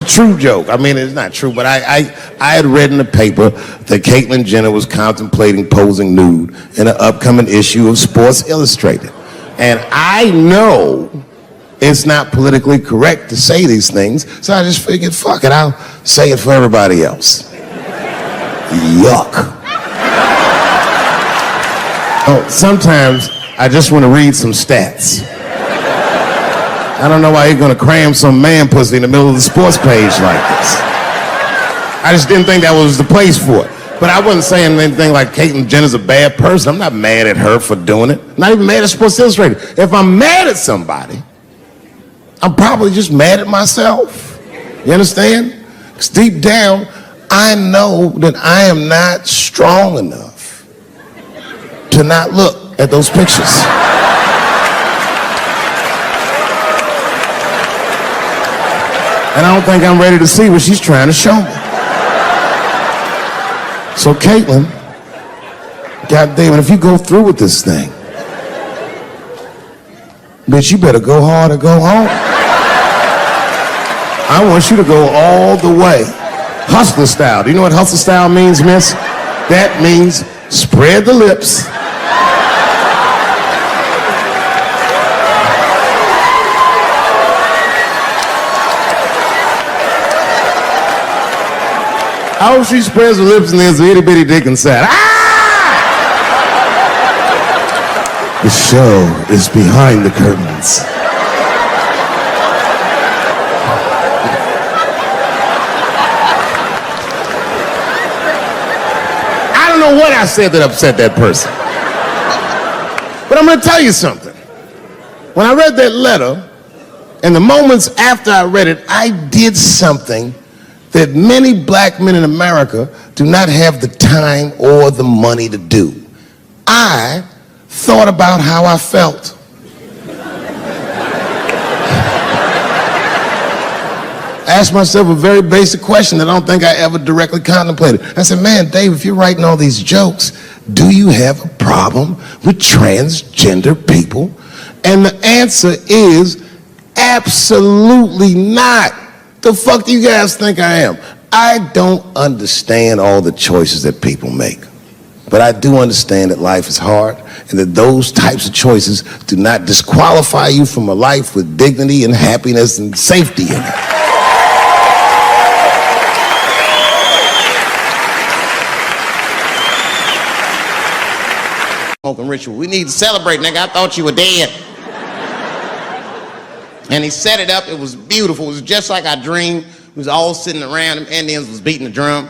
true joke. I mean, it's not true, but I had read in the paper that Caitlyn Jenner was contemplating posing nude in an upcoming issue of Sports Illustrated. And I know it's not politically correct to say these things, so I just figured, fuck it, I'll say it for everybody else. Yuck. Oh, sometimes I just want to read some stats. I don't know why you're gonna cram some man pussy in the middle of the sports page like this. I just didn't think that was the place for it. But I wasn't saying anything like Caitlyn Jenner's a bad person. I'm not mad at her for doing it. Not even mad at Sports Illustrated. If I'm mad at somebody, I'm probably just mad at myself. You understand? Because deep down, I know that I am not strong enough to not look at those pictures. And I don't think I'm ready to see what she's trying to show me. So Caitlyn, goddamn it, if you go through with this thing, bitch, you better go hard or go home. I want you to go all the way. Hustler style. Do you know what hustler style means, miss? That means spread the lips. I hope she spreads her lips and there's an itty bitty dick inside. Ah! The show is behind the curtains. I don't know what I said that upset that person. But I'm gonna tell you something. When I read that letter, and the moments after I read it, I did something that many black men in America do not have the time or the money to do. I thought about how I felt. I asked myself a very basic question that I don't think I ever directly contemplated. I said, man, Dave, if you're writing all these jokes, do you have a problem with transgender people? And the answer is absolutely not. The fuck do you guys think I am? I don't understand all the choices that people make. But I do understand that life is hard and that those types of choices do not disqualify you from a life with dignity and happiness and safety in it. Smoking ritual. We need to celebrate, nigga. I thought you were dead. And he set it up. It was beautiful. It was just like I dreamed. We was all sitting around. Them Indians was beating the drum.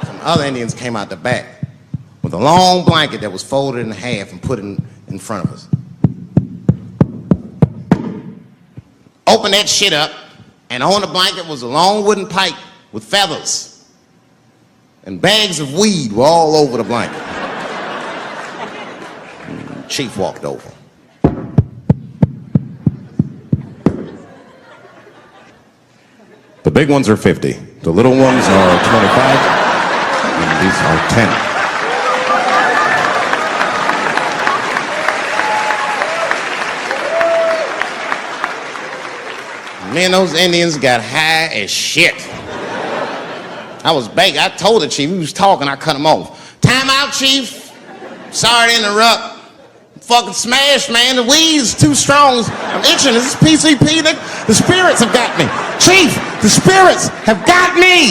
Some other Indians came out the back with a long blanket that was folded in half and put it in front of us. Opened that shit up, and on the blanket was a long wooden pipe with feathers. And bags of weed were all over the blanket. Chief walked over. The big ones are 50. The little ones are 25. And these are 10. Me and those Indians got high as shit. I was baked. I told the chief, he was talking, I cut him off. Time out, chief. Sorry to interrupt. Fucking smashed, man. The weed's too strong. I'm itching. This is PCP. The spirits have got me. Chief, the spirits have got me.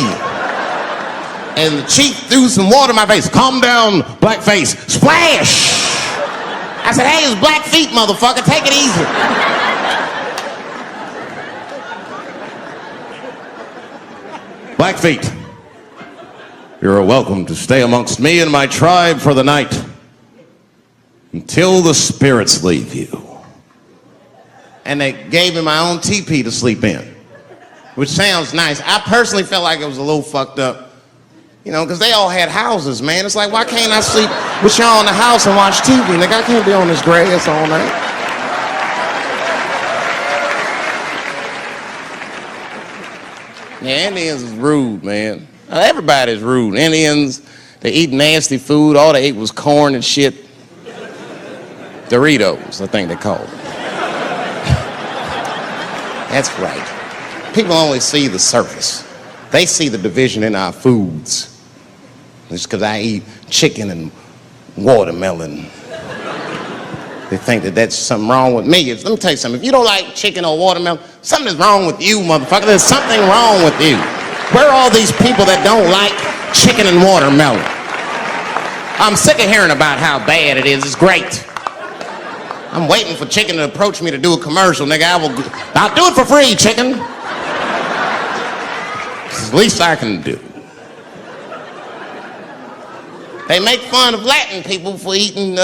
And the chief threw some water in my face. Calm down, blackface. Splash. I said, hey, it's black feet, motherfucker. Take it easy. Black feet. You're welcome to stay amongst me and my tribe for the night. Until the spirits leave you. And they gave me my own teepee to sleep in, which sounds nice. I personally felt like it was a little fucked up, you know, because they all had houses, man. It's like, why can't I sleep with y'all in the house and watch TV? Like, I can't be on this grass all night. Yeah, Indians is rude, man. Everybody's rude. Indians, they eat nasty food. All they ate was corn and shit. Doritos, I think they call it. That's right. People only see the surface. They see the division in our foods. It's because I eat chicken and watermelon. They think that that's something wrong with me. Let me tell you something. If you don't like chicken or watermelon, something's wrong with you, motherfucker. There's something wrong with you. Where are all these people that don't like chicken and watermelon? I'm sick of hearing about how bad it is. It's great. I'm waiting for chicken to approach me to do a commercial, nigga. I'll do it for free, chicken. It's the least I can do. They make fun of Latin people for eating,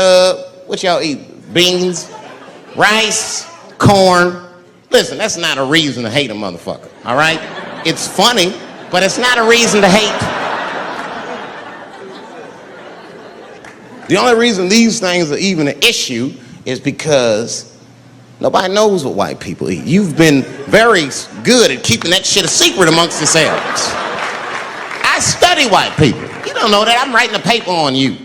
what y'all eat? Beans, rice, corn. Listen, that's not a reason to hate a motherfucker, all right? It's funny, but it's not a reason to hate. The only reason these things are even an issue is because nobody knows what white people eat. You've been very good at keeping that shit a secret amongst yourselves. I study white people. You don't know that. I'm writing a paper on you.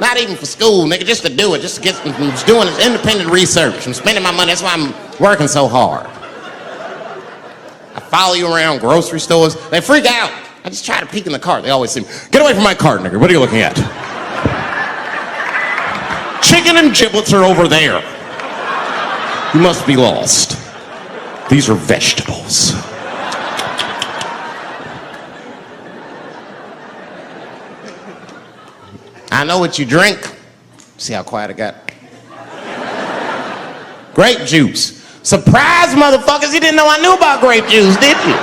Not even for school, nigga, just to do it, just to get, I'm just doing this independent research. I'm spending my money, that's why I'm working so hard. I follow you around grocery stores, they freak out. I just try to peek in the cart, they always say, get away from my cart, nigga, what are you looking at? Chicken and giblets are over there. You must be lost. These are vegetables. I know what you drink. See how quiet I got? Grape juice. Surprise, motherfuckers, you didn't know I knew about grape juice, did you?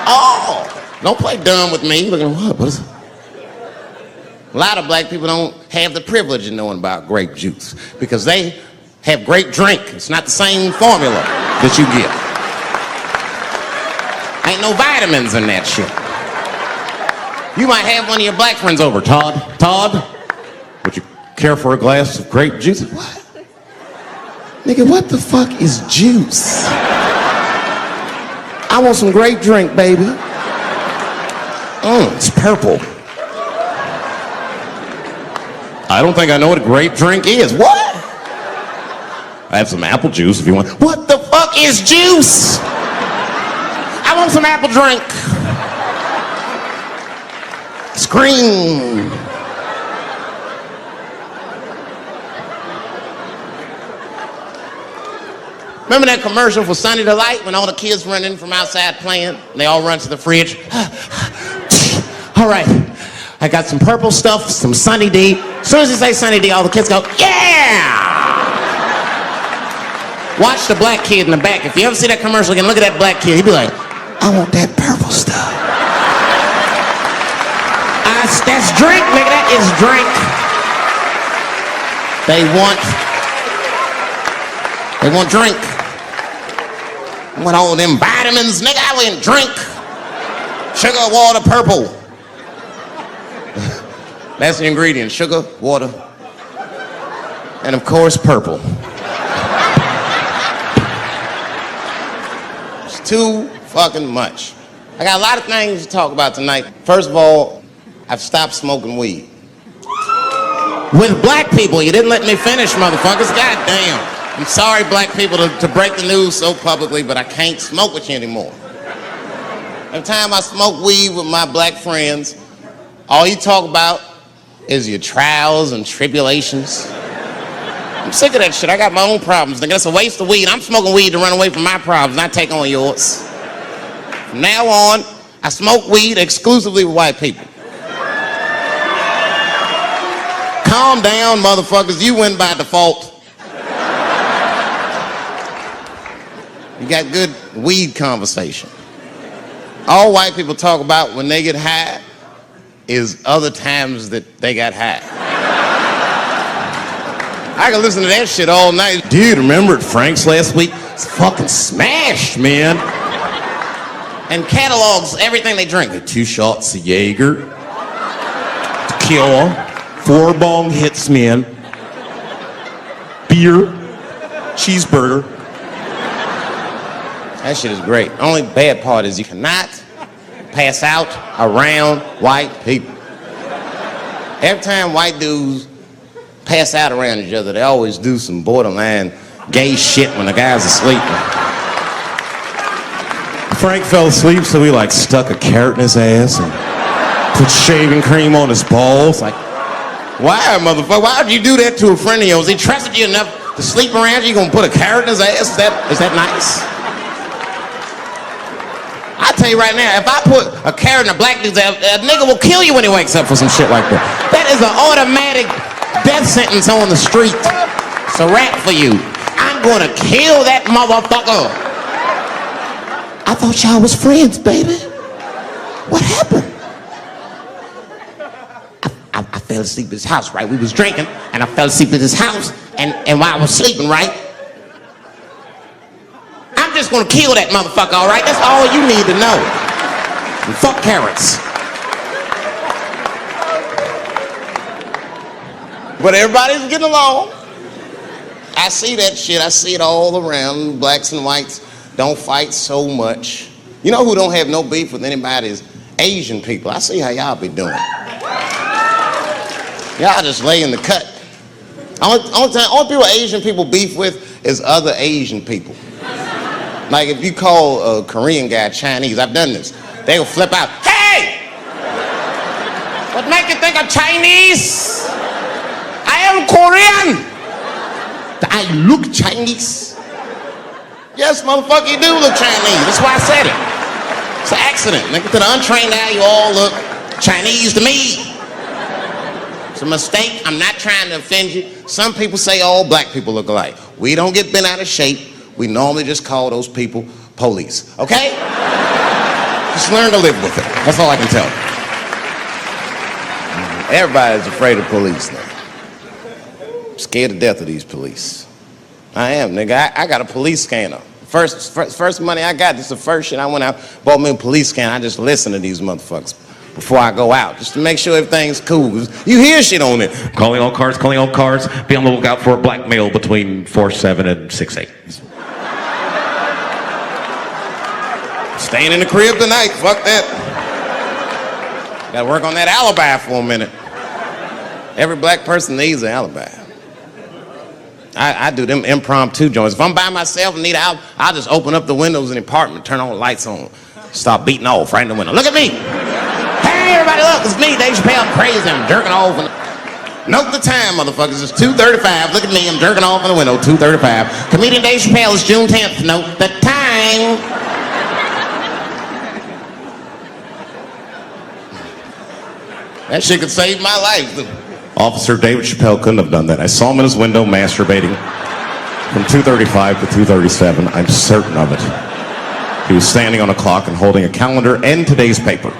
Oh, don't play dumb with me. Looking, what is it? A lot of black people don't have the privilege of knowing about grape juice because they have grape drink. It's not the same formula that you get. Ain't no vitamins in that shit. You might have one of your black friends over, Todd, would you care for a glass of grape juice? What? Nigga, what the fuck is juice? I want some grape drink, baby. It's purple. I don't think I know what a grape drink is. What? I have some apple juice if you want. What the fuck is juice? I want some apple drink. Scream. Remember that commercial for Sunny Delight when all the kids run in from outside playing? And they all run to the fridge. All right, I got some purple stuff, some Sunny D. As soon as you say Sunny D, all the kids go, yeah! Watch the black kid in the back. If you ever see that commercial again, look at that black kid. He'd be like, I want that purple stuff. That's drink, nigga, that is drink. They want drink. I want all them vitamins, nigga, I went drink. Sugar, water, purple. That's the ingredient, sugar, water, and of course, purple. It's too fucking much. I got a lot of things to talk about tonight. First of all, I've stopped smoking weed. With black people, you didn't let me finish, motherfuckers, goddamn. I'm sorry, black people, to break the news so publicly, but I can't smoke with you anymore. Every time I smoke weed with my black friends, all you talk about is your trials and tribulations. I'm sick of that shit. I got my own problems. Nigga, that's a waste of weed. I'm smoking weed to run away from my problems, not take on yours. From now on, I smoke weed exclusively with white people. Calm down, motherfuckers. You win by default. You got good weed conversation. All white people talk about when they get high is other times that they got high. I can listen to that shit all night. Dude, remember at Frank's last week? It's fucking smashed, man. And catalogs everything they drink. 2 shots of Jaeger, tequila, 4 bong hits, man, beer, cheeseburger. That shit is great. The only bad part is you cannot pass out around white people. Every time white dudes pass out around each other, they always do some borderline gay shit when the guys are sleeping. Frank fell asleep, so we like stuck a carrot in his ass and put shaving cream on his balls. Like, why, motherfucker? Why would you do that to a friend of yours? He trusted you enough to sleep around you. You gonna put a carrot in his ass? Is that nice? I tell you right now, if I put a carrot in a black dude's ass, a nigga will kill you when he wakes up for some shit like that. That is an automatic death sentence on the street. It's a rap for you. I'm gonna kill that motherfucker. I thought y'all was friends, baby. What happened? I fell asleep at his house, right? We was drinking, and I fell asleep at his house, and while I was sleeping, right? I'm just gonna kill that motherfucker, all right? That's all you need to know. And fuck carrots. But everybody's getting along. I see that shit. I see it all around. Blacks and whites don't fight so much. You know who don't have no beef with anybody is Asian people. I see how y'all be doing. Y'all just lay in the cut. Only people Asian people beef with is other Asian people. Like if you call a Korean guy Chinese, I've done this. They'll flip out. Hey! What make you think I'm Chinese? I am Korean. I look Chinese. Yes, motherfucker, you do look Chinese. That's why I said it. It's an accident. Nigga, to the untrained eye, you all look Chinese to me. It's a mistake. I'm not trying to offend you. Some people say all black people look alike. We don't get bent out of shape. We normally just call those people police. Okay? Just learn to live with it. That's all I can tell you. Everybody's afraid of police now. I'm scared to death of these police. I am, nigga. I got a police scanner. First money I got, this is the first shit I went out, bought me a police scanner. I just listen to these motherfuckers before I go out, just to make sure everything's cool. You hear shit on it. Calling all cars, be on the lookout for a black male between 4'7" and 6'8". Staying in the crib tonight, fuck that. Gotta work on that alibi for a minute. Every black person needs an alibi. I do them impromptu joints. If I'm by myself and need out, I'll just open up the windows in the apartment, turn all the lights on, start beating off right in the window. Look at me. Hey, everybody, look, it's me, Dave Chappelle. I'm crazy, I'm jerking off. Note the time, motherfuckers. It's 2:35. Look at me, I'm jerking off in the window, 2:35. Comedian Dave Chappelle, it's June 10th. Note the time. That shit could save my life. Officer David Chappelle couldn't have done that. I saw him in his window masturbating from 2:35 to 2:37. I'm certain of it. He was standing on a clock and holding a calendar and today's paper.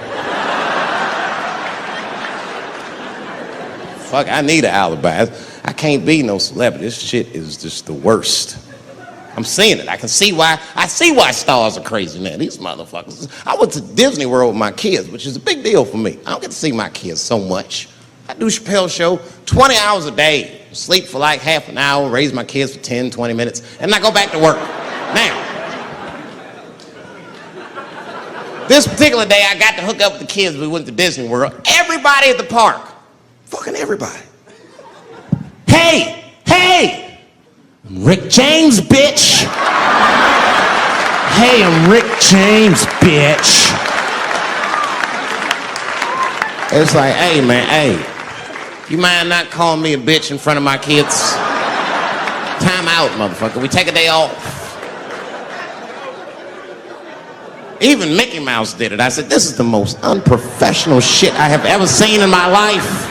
Fuck, I need an alibi. I can't be no celebrity. This shit is just the worst. I'm seeing it. I see why stars are crazy now. These motherfuckers. I went to Disney World with my kids, which is a big deal for me. I don't get to see my kids so much. I do Chappelle show 20 hours a day, sleep for like half an hour, raise my kids for 10, 20 minutes, and I go back to work. Now, this particular day, I got to hook up with the kids. We went to Disney World. Everybody at the park, fucking everybody. Hey, I'm Rick James, bitch. Hey, I'm Rick James, bitch. It's like, hey, man, hey. You mind not calling me a bitch in front of my kids? Time out, motherfucker. We take a day off. Even Mickey Mouse did it. I said, this is the most unprofessional shit I have ever seen in my life.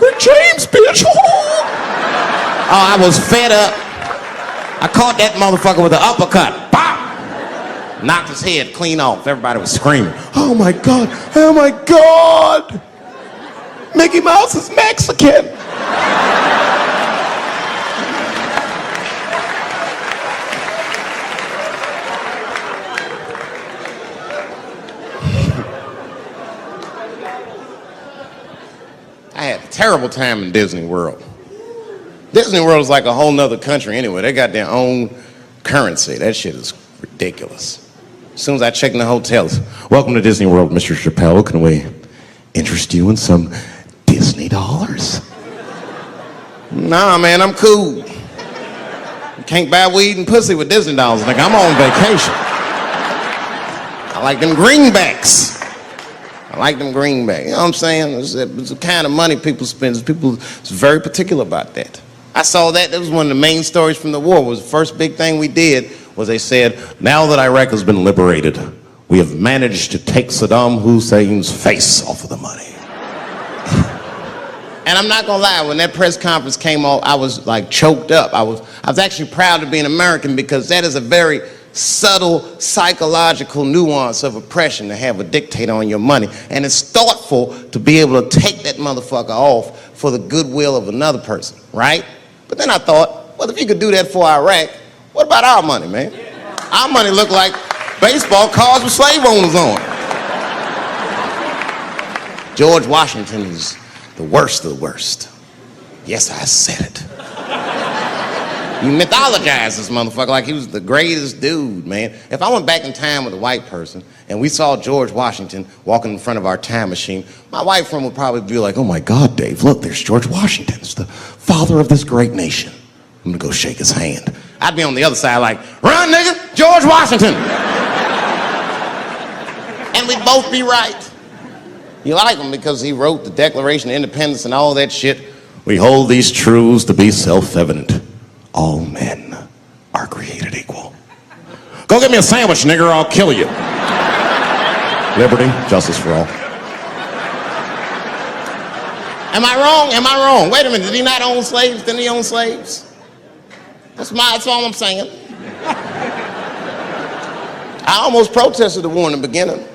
Rick James, bitch. Oh, I was fed up. I caught that motherfucker with an uppercut. Bop! Knocked his head clean off. Everybody was screaming. Oh my God, oh my God. Mickey Mouse is Mexican. I had a terrible time in Disney World. Disney World is like a whole nother country anyway. They got their own currency. That shit is ridiculous. As soon as I check in the hotels, welcome to Disney World, Mr. Chappelle. Can we interest you in some Disney dollars? Nah, man, I'm cool. You can't buy weed and pussy with Disney dollars, nigga. I'm on vacation. I like them greenbacks. I like them greenbacks. You know what I'm saying? It's the kind of money people spend. People is very particular about that. I saw that. That was one of the main stories from the war. Was the first big thing we did was they said, now that Iraq has been liberated, we have managed to take Saddam Hussein's face off of the money. And I'm not gonna lie, when that press conference came off, I was like choked up. I was actually proud to be an American because that is a very subtle psychological nuance of oppression to have a dictator on your money. And it's thoughtful to be able to take that motherfucker off for the goodwill of another person, right? But then I thought, well, if you could do that for Iraq, what about our money, man? Our money looked like baseball cards with slave owners on it. George Washington is the worst of the worst. Yes, I said it. You mythologize this motherfucker like he was the greatest dude, man. If I went back in time with a white person and we saw George Washington walking in front of our time machine, my white friend would probably be like, oh my God, Dave, look, there's George Washington. It's the father of this great nation. I'm gonna go shake his hand. I'd be on the other side like, run, nigga, George Washington. And we'd both be right. You like him because he wrote the Declaration of Independence and all that shit. We hold these truths to be self-evident. All men are created equal. Go get me a sandwich, nigger, or I'll kill you. Liberty, justice for all. Am I wrong? Am I wrong? Wait a minute, did he not own slaves? Didn't he own slaves? That's all I'm saying. I almost protested the war in the beginning.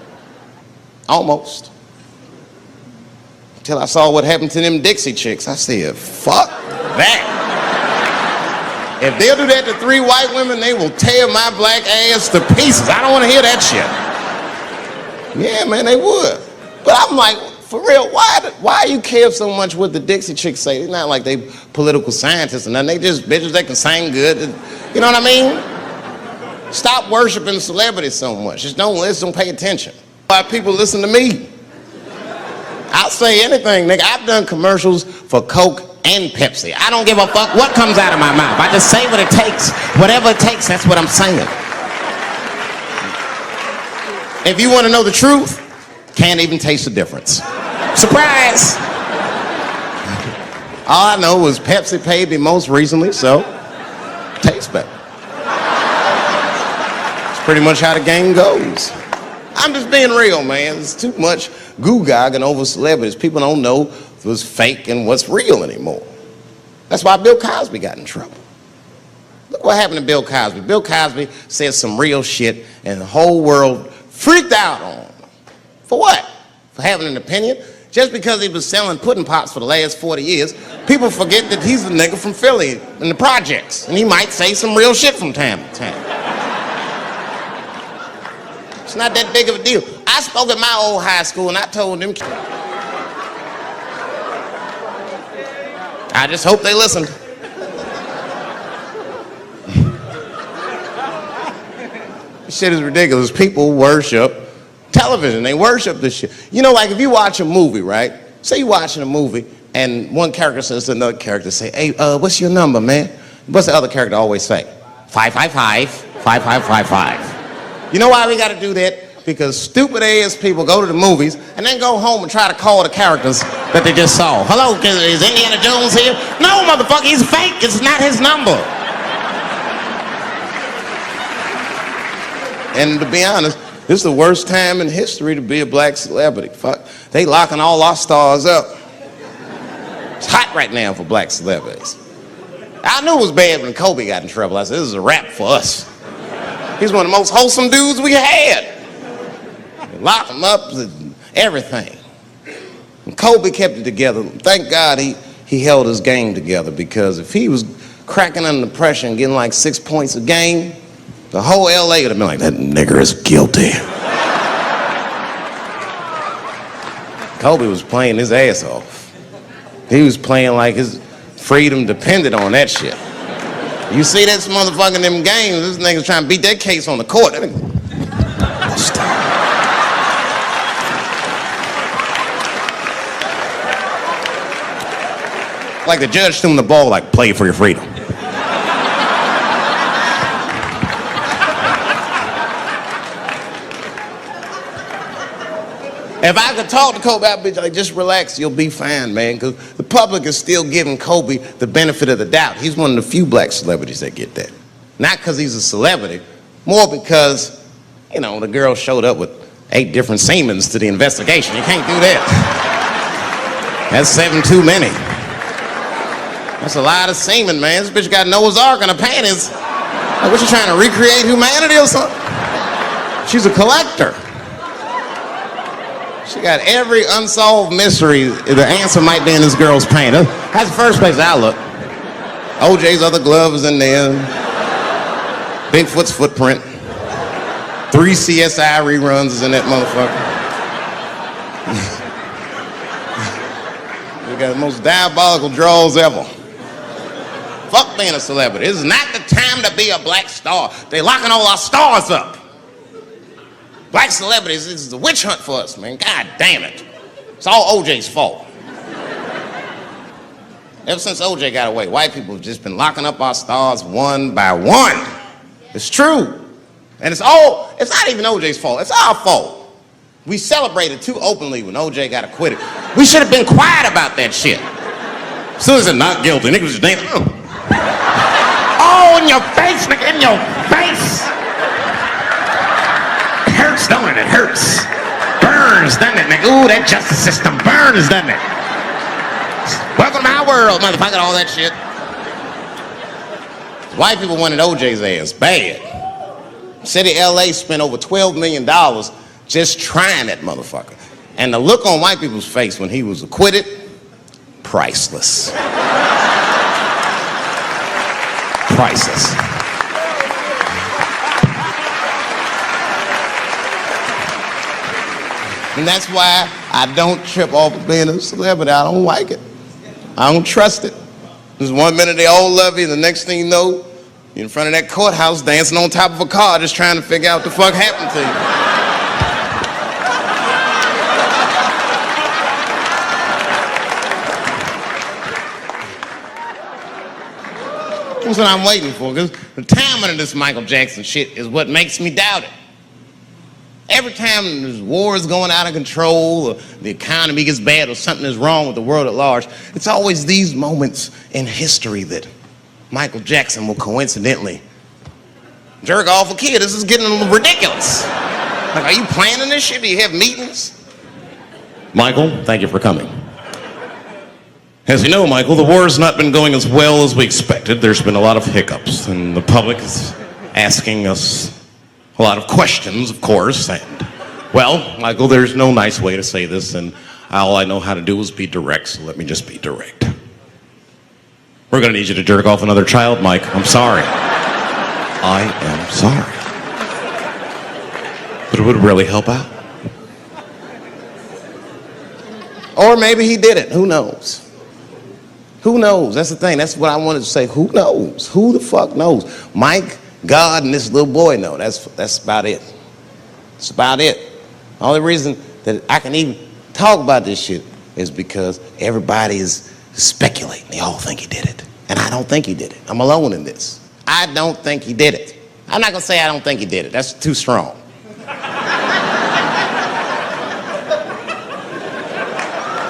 Almost. Until I saw what happened to them Dixie chicks. I said, fuck that. If they'll do that to 3 white women, they will tear my black ass to pieces. I don't want to hear that shit. Yeah, man, they would. But I'm like, for real, why you care so much what the Dixie chicks say? It's not like they political scientists or nothing. They just bitches that can sing good. You know what I mean? Stop worshiping celebrities so much. Just don't listen, don't pay attention. Why people listen to me? I'll say anything, nigga. I've done commercials for Coke and Pepsi. I don't give a fuck what comes out of my mouth. I just say what it takes. Whatever it takes, that's what I'm saying. If you want to know the truth, can't even taste the difference. Surprise! All I know was Pepsi paid me most recently, so tastes better. It's pretty much how the game goes. I'm just being real, man. There's too much goo-gagging over celebrities. People don't know what's fake and what's real anymore. That's why Bill Cosby got in trouble. Look what happened to Bill Cosby. Bill Cosby said some real shit and the whole world freaked out on him. For what? For having an opinion? Just because he was selling pudding pops for the last 40 years, people forget that he's a nigga from Philly in the projects, and he might say some real shit from time to time. It's not that big of a deal. I spoke at my old high school and I told them, I just hope they listened. This shit is ridiculous. People worship television. They worship this shit. You know, like if you watch a movie, right? Say you're watching a movie and one character says to another character, say, hey, what's your number, man? What's the other character always say? 555, 5555. You know why we gotta do that? Because stupid ass people go to the movies and then go home and try to call the characters that they just saw. Hello, is Indiana Jones here? No, motherfucker, he's fake. It's not his number. And to be honest, this is the worst time in history to be a black celebrity. Fuck, they locking all our stars up. It's hot right now for black celebrities. I knew it was bad when Kobe got in trouble. I said, this is a wrap for us. He's one of the most wholesome dudes we had. They locked him up and everything. And Kobe kept it together. Thank God he held his game together, because if he was cracking under pressure and getting like 6 points a game, the whole LA would have been like, that nigger is guilty. Kobe was playing his ass off. He was playing like his freedom depended on that shit. You see this motherfucker in them games, this nigga's trying to beat that case on the court. Like the judge threw him the ball, like, play for your freedom. If I could talk to Kobe, I'd be like, just relax, you'll be fine, man. Because the public is still giving Kobe the benefit of the doubt. He's one of the few black celebrities that get that. Not because he's a celebrity, more because, you know, the girl showed up with 8 different semens to the investigation. You can't do that. That's 7 too many. That's a lot of semen, man. This bitch got Noah's Ark in her panties. Like, what, you trying to recreate humanity or something? She's a collector. She got every unsolved mystery. The answer might be in this girl's paint. That's the first place I look. OJ's other glove is in there. Bigfoot's footprint. 3 CSI reruns is in that motherfucker. We got the most diabolical draws ever. Fuck being a celebrity. This is not the time to be a black star. They locking all our stars up. Black celebrities, this is a witch hunt for us, man. God damn it. It's all OJ's fault. Ever since OJ got away, white people have just been locking up our stars one by one. It's true. And it's not even OJ's fault. It's our fault. We celebrated too openly when OJ got acquitted. We should have been quiet about that shit. As soon as it's not guilty, niggas just damn. Oh, in your face, nigga, in your face. Hurts, don't it? It hurts. Burns, doesn't it, nigga? Ooh, that justice system burns, doesn't it? Welcome to my world, motherfucker, all that shit. White people wanted OJ's ass bad. City of LA spent over $12 million just trying that motherfucker. And the look on white people's face when he was acquitted, priceless. Priceless. And that's why I don't trip off of being a celebrity. I don't like it. I don't trust it. There's 1 minute they all love you, and the next thing you know, you're in front of that courthouse dancing on top of a car just trying to figure out what the fuck happened to you. That's what I'm waiting for, because the timing of this Michael Jackson shit is what makes me doubt it. Every time this war is going out of control, or the economy gets bad, or something is wrong with the world at large, it's always these moments in history that Michael Jackson will coincidentally jerk off a kid. This is getting a little ridiculous. Like, are you planning this shit? Do you have meetings? Michael, thank you for coming. As you know, Michael, the war has not been going as well as we expected. There's been a lot of hiccups, and the public is asking us a lot of questions, of course. And, well, Michael, there's no nice way to say this, and all I know how to do is be direct, so let me just be direct. We're going to need you to jerk off another child, Mike. I'm sorry. I am sorry. But it would really help out. Or maybe he did it. Who knows? Who knows? That's the thing. That's what I wanted to say. Who knows? Who the fuck knows? Mike, God, and this little boy know. That's about it. That's about it. The only reason that I can even talk about this shit is because everybody is speculating. They all think he did it. And I don't think he did it. I'm alone in this. I don't think he did it. I'm not going to say I don't think he did it. That's too strong.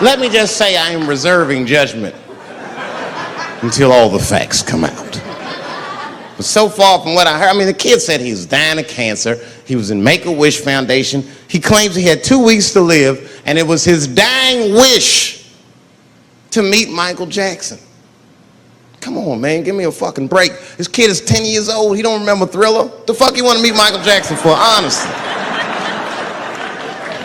Let me just say I am reserving judgment until all the facts come out. But so far from what I heard, I mean, the kid said he was dying of cancer. He was in Make-A-Wish Foundation. He claims he had 2 weeks to live, and it was his dying wish to meet Michael Jackson. Come on, man, give me a fucking break. This kid is 10 years old. He don't remember Thriller. The fuck you want to meet Michael Jackson for, honestly?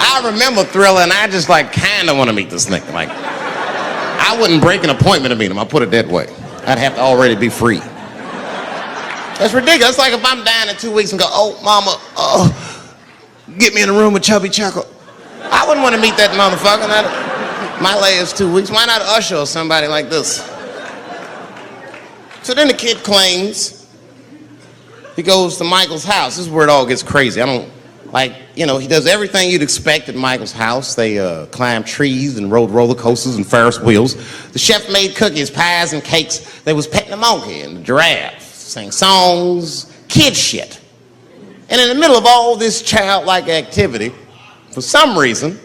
I remember Thriller, and I just like kind of want to meet this nigga. Like, I wouldn't break an appointment to meet him. I'll put it that way. I'd have to already be free. That's ridiculous. It's like if I'm dying in 2 weeks and go, oh, mama, get me in a room with Chubby Chuckle. I wouldn't want to meet that motherfucker. My last 2 weeks. Why not Usher or somebody like this? So then the kid claims he goes to Michael's house. This is where it all gets crazy. I don't, like, you know, he does everything you'd expect at Michael's house. They climbed trees and rode roller coasters and Ferris wheels. The chef made cookies, pies, and cakes. They was petting the monkey and the giraffe, sang songs, kid shit. And in the middle of all this childlike activity, for some reason,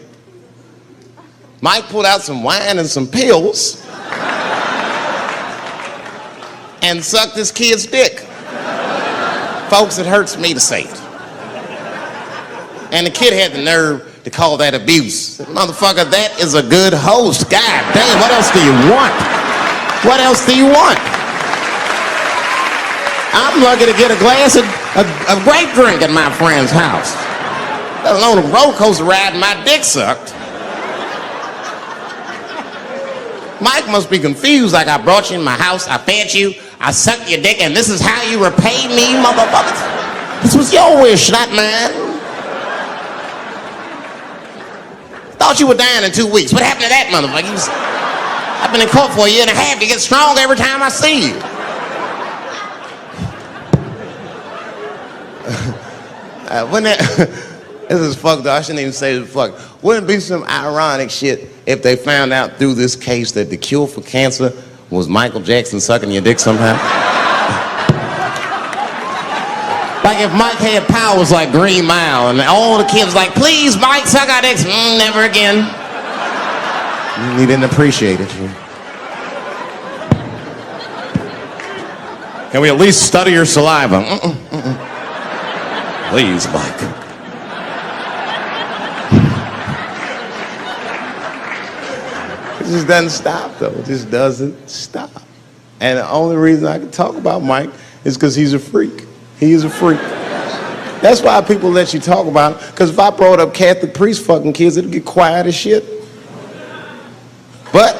Mike pulled out some wine and some pills and sucked this kid's dick. Folks, it hurts me to say it. And the kid had the nerve to call that abuse. Motherfucker, that is a good host. God damn, what else do you want? What else do you want? I'm lucky to get a glass of grape drink at my friend's house. Let alone a roller coaster ride and my dick sucked. Mike must be confused, like I brought you in my house, I fed you, I sucked your dick, and this is how you repay me, motherfuckers? This was your wish, not mine. Thought you were dying in 2 weeks. What happened to that, motherfucker? I've been in court for a year and a half. You get stronger every time I see you. This is fucked up. I shouldn't even say this fuck. Wouldn't it be some ironic shit if they found out through this case that the cure for cancer was Michael Jackson sucking your dick somehow? Like if Mike had powers like Green Mile and all the kids like, please, Mike, suck our dicks. Never again. He didn't appreciate it. Can we at least study your saliva? Please, Mike. It just doesn't stop, though. It just doesn't stop. And the only reason I can talk about Mike is because he's a freak. He is a freak. That's why people let you talk about him. Because if I brought up Catholic priest fucking kids, it'd get quiet as shit. But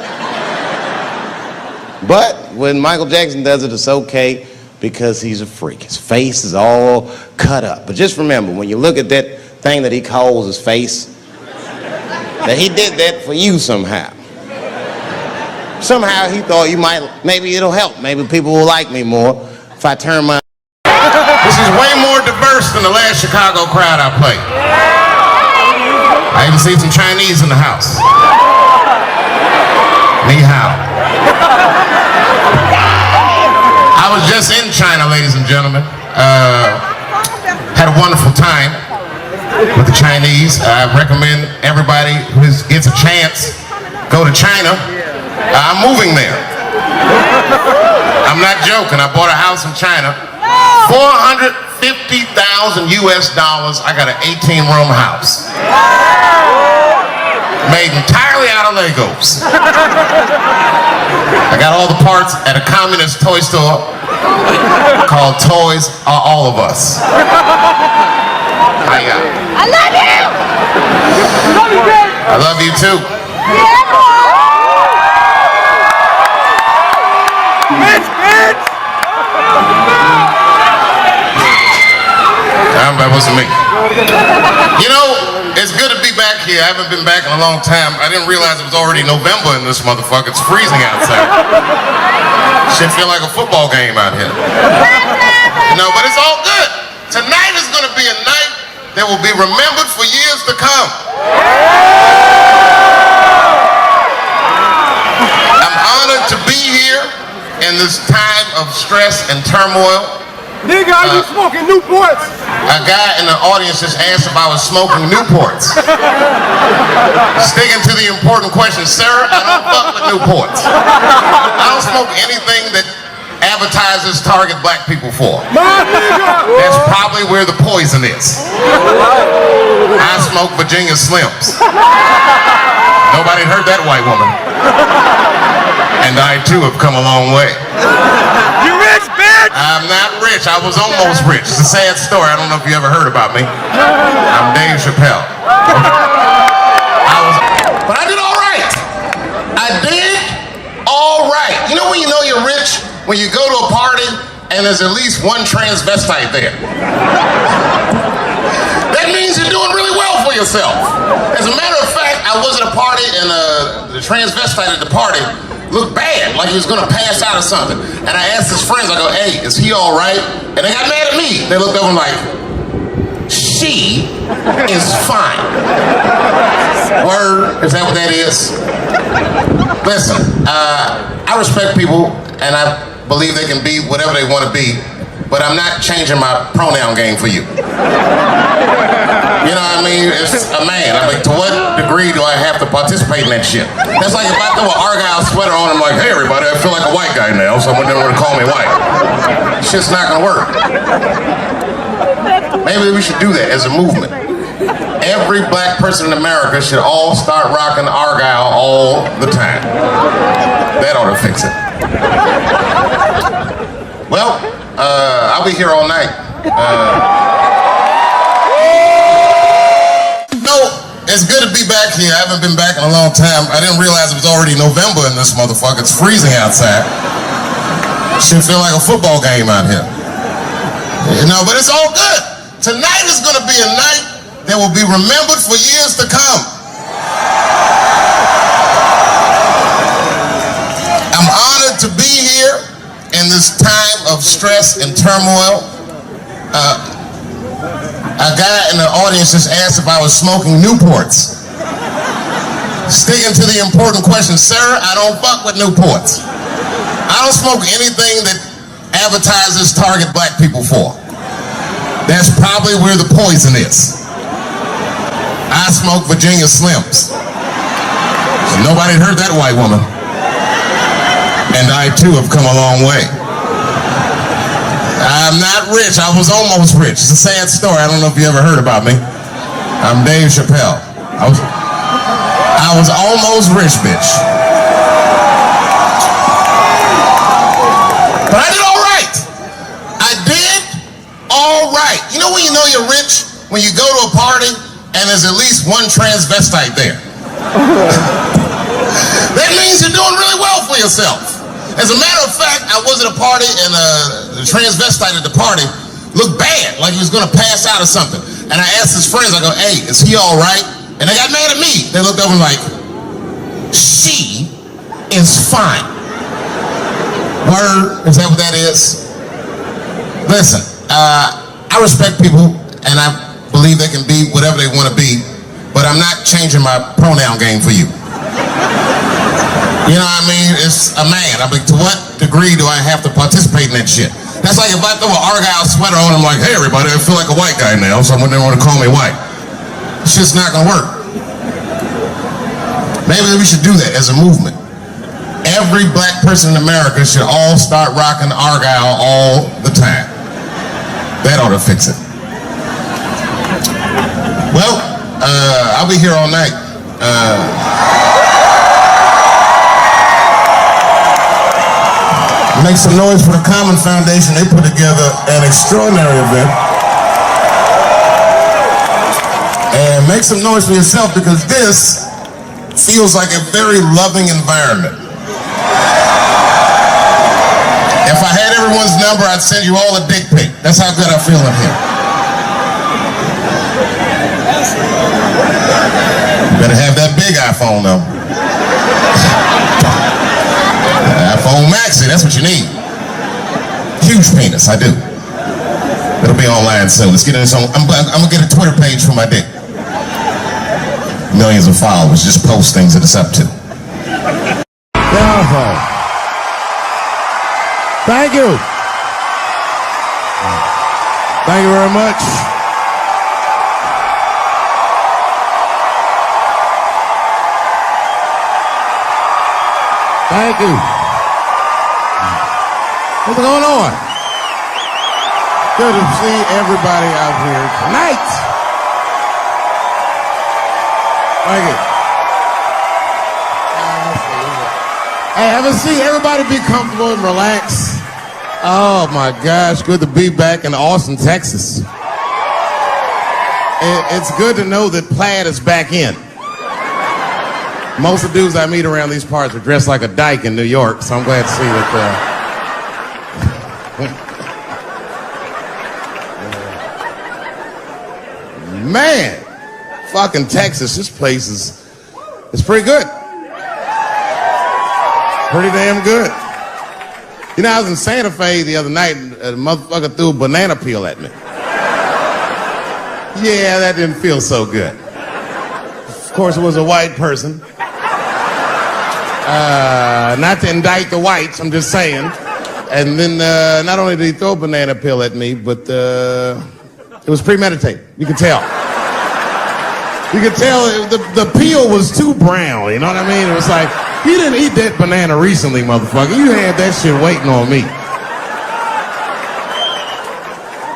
when Michael Jackson does it, it's okay because he's a freak. His face is all cut up. But just remember, when you look at that thing that he calls his face, that he did that for you somehow. Somehow he thought you might, maybe it'll help. Maybe people will like me more if I turn my... This is way more diverse than the last Chicago crowd I played. I even see some Chinese in the house. Ni hao. I was just in China, ladies and gentlemen. Had a wonderful time with the Chinese. I recommend everybody who gets a chance, go to China. I'm moving there. I'm not joking. I bought a house in China. $450,000 US. I got an 18-room house. Made entirely out of Legos. I got all the parts at a communist toy store called Toys Are All of Us. I love you! I love you too. That wasn't me. You know, it's good to be back here. I haven't been back in a long time. I didn't realize it was already November in this motherfucker. It's freezing outside. Shit feel like a football game out here. You know, but it's all good. Tonight is going to be a night that will be remembered for years to come. I'm honored to be here in this time of stress and turmoil. Nigga, are you smoking Newports? A guy in the audience just asked if I was smoking Newports. Sticking to the important question, sir, I don't fuck with Newports. I don't smoke anything that advertises target black people for. My nigga! That's probably where the poison is. I smoke Virginia Slims. Nobody heard that, white woman. And I too have come a long way. You rich, bitch! I'm not rich. I was almost rich. It's a sad story. I don't know if you ever heard about me. I'm Dave Chappelle. But I did all right. I did all right. You know when you know you're rich? When you go to a party and there's at least one transvestite there. That means you're doing really well for yourself. As a matter of fact, I was at a party and the transvestite at the party looked bad, like he was gonna pass out or something. And I asked his friends, I go, hey, is he all right? And they got mad at me. They looked over and like, she is fine. Word, is that what that is? Listen, I respect people and I believe they can be whatever they want to be, but I'm not changing my pronoun game for you. You know what I mean? It's a man. I mean, to what degree do I have to participate in that shit? That's like if I throw an Argyle sweater on, I'm like, hey everybody, I feel like a white guy now. Someone didn't want to call me white. Shit's not gonna work. Maybe we should do that as a movement. Every black person in America should all start rocking Argyle all the time. That ought to fix it. Well, I'll be here all night. It's good to be back here. I haven't been back in a long time. I didn't realize it was already November in this motherfucker. It's freezing outside. Should feel like a football game out here. You know, but it's all good. Tonight is going to be a night that will be remembered for years to come. I'm honored to be here in this time of stress and turmoil. A guy in the audience just asked if I was smoking Newports. Sticking to the important question, sir, I don't fuck with Newports. I don't smoke anything that advertises target black people for. That's probably where the poison is. I smoke Virginia Slims. Nobody heard that white woman. And I too have come a long way. I'm not rich. I was almost rich. It's a sad story. I don't know if you ever heard about me. I'm Dave Chappelle. I was almost rich, bitch. But I did all right. I did all right. You know when you know you're rich? When you go to a party and there's at least one transvestite there. That means you're doing really well for yourself. As a matter of fact, I was at a party and the transvestite at the party looked bad, like he was gonna pass out or something. And I asked his friends, I go, hey, is he all right? And they got mad at me. They looked over like, she is fine. Word, is that what that is? Listen, I respect people and I believe they can be whatever they wanna be, but I'm not changing my pronoun game for you. You know what I mean? It's a man. I mean, to what degree do I have to participate in that shit? That's like if I throw an Argyle sweater on, I'm like, hey everybody, I feel like a white guy now. Someone didn't want to call me white. Shit's not gonna work. Maybe we should do that as a movement. Every black person in America should all start rocking Argyle all the time. That ought to fix it. Well, I'll be here all night. Make some noise for the Common Foundation. They put together an extraordinary event. And make some noise for yourself because this feels like a very loving environment. If I had everyone's number, I'd send you all a dick pic. That's how good I feel in here. You better have that big iPhone though. iPhone Maxi, that's what you need. Huge penis, I do. It'll be online soon. Let's get this on. I'm gonna get a Twitter page for my dick. Millions of followers, just post things that it's up to. Thank you. Thank you very much. Thank you. What's going on? Good to see everybody out here tonight. Thank you. Hey, have a seat. Everybody be comfortable and relax. Oh my gosh, good to be back in Austin, Texas. It's good to know that plaid is back in. Most of the dudes I meet around these parts are dressed like a dyke in New York, so I'm glad to see that. Man, fucking Texas, this place is pretty good. Pretty damn good. You know, I was in Santa Fe the other night and a motherfucker threw a banana peel at me. Yeah, that didn't feel so good. Of course, it was a white person. Not to indict the whites, I'm just saying. And then not only did he throw a banana peel at me, but it was premeditated. You can tell. You could tell the peel was too brown, you know what I mean? It was like, you didn't eat that banana recently, motherfucker. You had that shit waiting on me.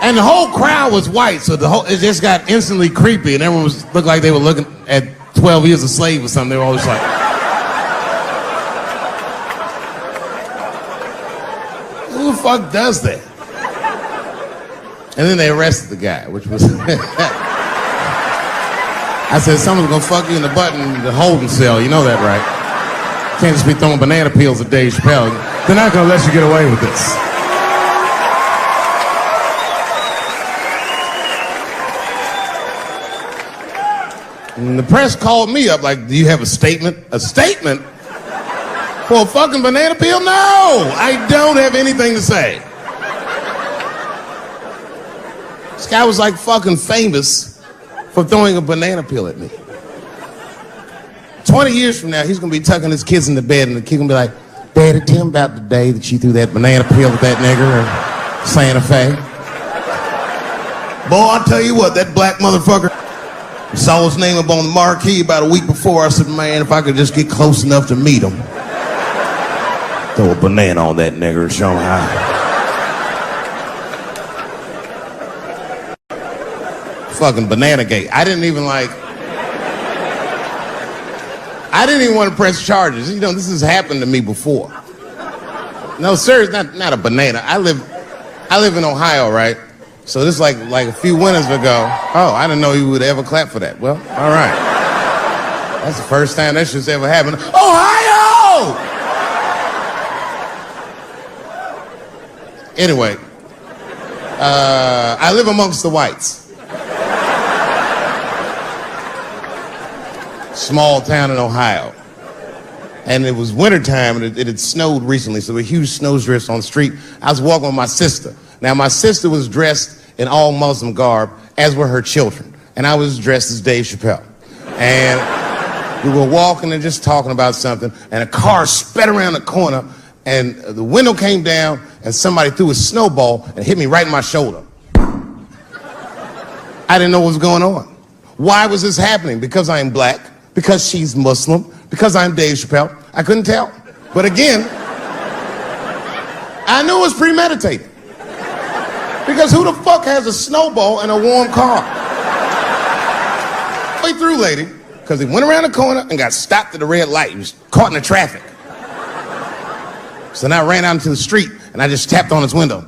And the whole crowd was white, so it just got instantly creepy, and everyone looked like they were looking at 12 Years a Slave or something. They were always like, who the fuck does that? And then they arrested the guy, which was... I said, someone's gonna fuck you in the butt in the holding cell. You know that, right? Can't just be throwing banana peels at Dave Chappelle. They're not gonna let you get away with this. And the press called me up like, do you have a statement? A statement? For a fucking banana peel? No! I don't have anything to say. This guy was like fucking famous for throwing a banana peel at me. 20 years from now, he's gonna be tucking his kids in the bed and the kid gonna be like, Daddy, tell him about the day that you threw that banana peel at that nigger in Santa Fe. Boy, I'll tell you what, that black motherfucker saw his name up on the marquee about a week before. I said, man, if I could just get close enough to meet him, throw a banana on that nigger and show him how. Fucking banana gate. I didn't even want to press charges. You know, this has happened to me before. No, sir, it's not a banana. I live in Ohio, right? So this is like a few winters ago. Oh, I didn't know you would ever clap for that. Well, all right. That's the first time that shit's ever happened. Ohio! Anyway, I live amongst the whites. Small town in Ohio. And it was wintertime, and it had snowed recently, so there were huge snowdrifts on the street. I was walking with my sister. Now, my sister was dressed in all Muslim garb, as were her children. And I was dressed as Dave Chappelle. And we were walking and just talking about something, and a car sped around the corner, and the window came down, and somebody threw a snowball and hit me right in my shoulder. I didn't know what was going on. Why was this happening? Because I'm black, because she's Muslim, because I'm Dave Chappelle. I couldn't tell. But again, I knew it was premeditated. Because who the fuck has a snowball in a warm car? Way through, lady. Because he went around the corner and got stopped at the red light. He was caught in the traffic. So then I ran out into the street and I just tapped on his window.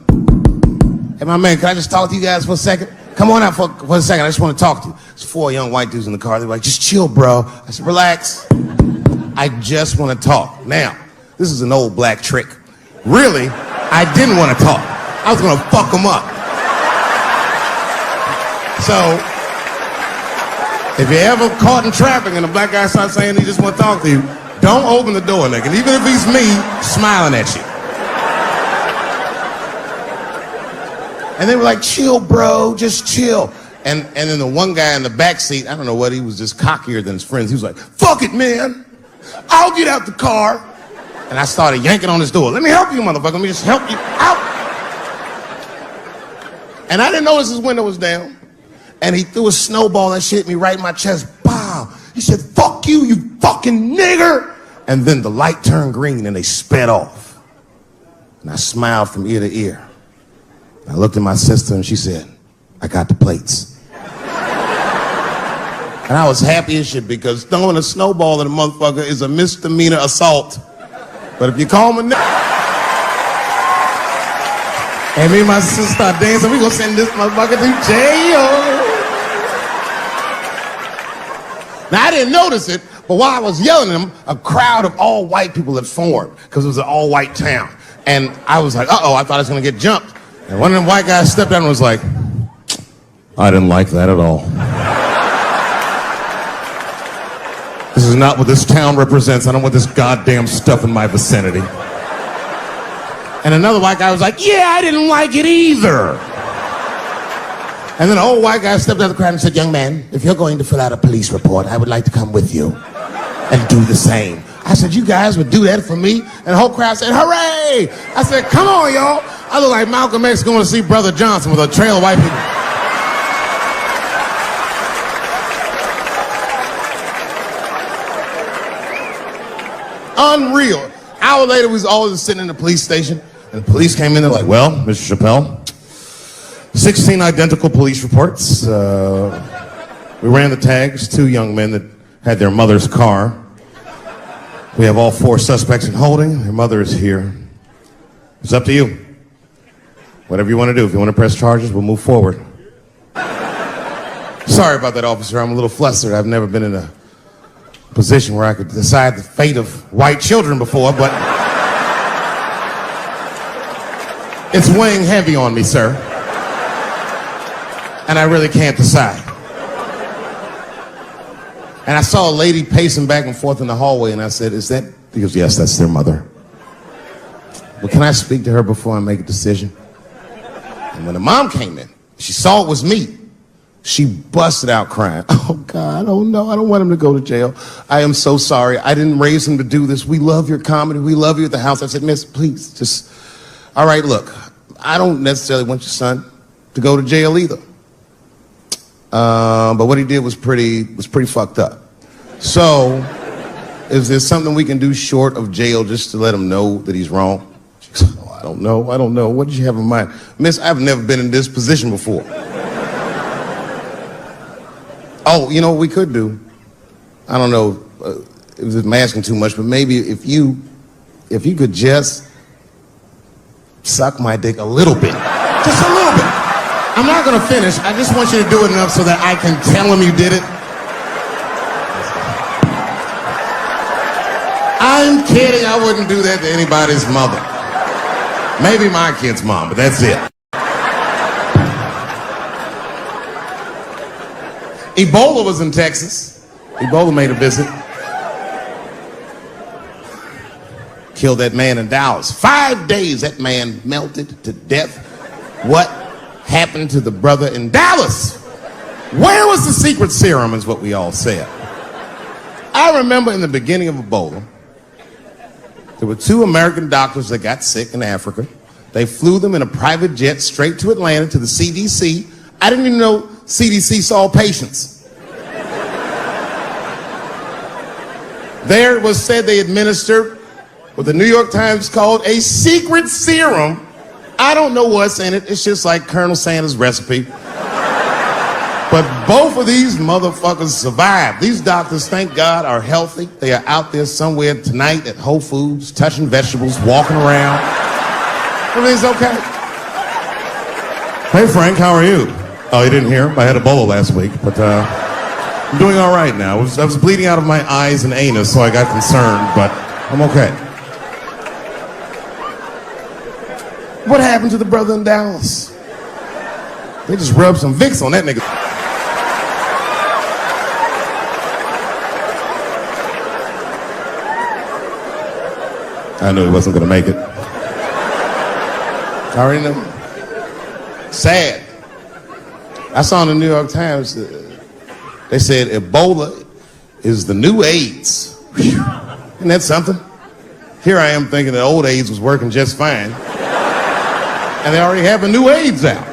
Hey, my man, can I just talk to you guys for a second? Come on out for a second. I just want to talk to you. There's 4 young white dudes in the car. They're like, just chill, bro. I said, relax. I just want to talk. Now, this is an old black trick. Really, I didn't want to talk. I was going to fuck them up. So, if you're ever caught in traffic and a black guy starts saying he just want to talk to you, don't open the door, nigga. And even if he's me, smiling at you. And they were like, chill, bro, just chill. And then the one guy in the back seat, I don't know what, he was just cockier than his friends. He was like, fuck it, man. I'll get out the car. And I started yanking on his door. Let me help you, motherfucker. Let me just help you out. And I didn't notice his window was down. And he threw a snowball that shit hit me right in my chest. Pow. He said, fuck you, you fucking nigger. And then the light turned green and they sped off. And I smiled from ear to ear. I looked at my sister and she said, I got the plates. And I was happy as shit because throwing a snowball at a motherfucker is a misdemeanor assault. But if you call me now, and me and my sister start dancing, we gonna send this motherfucker to jail. Now I didn't notice it, but while I was yelling at him, a crowd of all white people had formed because it was an all white town. And I was like, uh-oh, I thought I was gonna get jumped. And one of them white guys stepped out and was like, I didn't like that at all. This is not what this town represents. I don't want this goddamn stuff in my vicinity. And another white guy was like, yeah, I didn't like it either. And then an old white guy stepped out of the crowd and said, young man, if you're going to fill out a police report, I would like to come with you and do the same. I said, you guys would do that for me? And the whole crowd said, hooray! I said, come on, y'all. I look like Malcolm X going to see Brother Johnson with a trail of white people. Unreal. Hour later, we was all just sitting in the police station, and the police came in. They're like, "Well, Mr. Chappelle, 16 identical police reports. We ran the tags. 2 young men that had their mother's car. We have all 4 suspects in holding. Their mother is here. It's up to you. Whatever you want to do. If you want to press charges, we'll move forward." Sorry about that, officer. I'm a little flustered. I've never been in a position where I could decide the fate of white children before, but it's weighing heavy on me, sir. And I really can't decide. And I saw a lady pacing back and forth in the hallway, and I said, "Is that?" He goes, "Yes, that's their mother." "Well, can I speak to her before I make a decision?" And when the mom came in, she saw it was me. She busted out crying. "Oh, God, oh, no, I don't want him to go to jail. I am so sorry. I didn't raise him to do this. We love your comedy. We love you at the house." I said, "Miss, please, just, all right, look, I don't necessarily want your son to go to jail either. But what he did was pretty fucked up. So, is there something we can do short of jail just to let him know that he's wrong?" She goes, "Oh, I don't know. What did you have in mind?" "Miss, I've never been in this position before." "Oh, you know what we could do? I don't know, I'm asking too much, but maybe if you could just suck my dick a little bit. Just a little bit. I'm not gonna finish. I just want you to do it enough so that I can tell him you did it." I'm kidding. I wouldn't do that to anybody's mother. Maybe my kid's mom, but that's it. Ebola was in Texas. Ebola made a visit. Killed that man in Dallas. 5 days that man melted to death. What happened to the brother in Dallas? Where was the secret serum is what we all said. I remember in the beginning of Ebola, there were 2 American doctors that got sick in Africa. They flew them in a private jet straight to Atlanta to the CDC. I didn't even know CDC saw patients. There it was said they administered what the New York Times called a secret serum. I don't know what's in it. It's just like Colonel Sanders' recipe. But both of these motherfuckers survived. These doctors, thank God, are healthy. They are out there somewhere tonight at Whole Foods, touching vegetables, walking around. Everything's okay. "Hey, Frank, how are you?" "Oh, you didn't hear? I had Ebola last week, but I'm doing all right now. I was bleeding out of my eyes and anus, so I got concerned, but I'm okay." What happened to the brother in Dallas? They just rubbed some Vicks on that nigga. I knew he wasn't gonna make it. I already knew. Sad. I saw in the New York Times, they said Ebola is the new AIDS. Whew. Isn't that something? Here I am thinking that old AIDS was working just fine. And they already have a new AIDS out.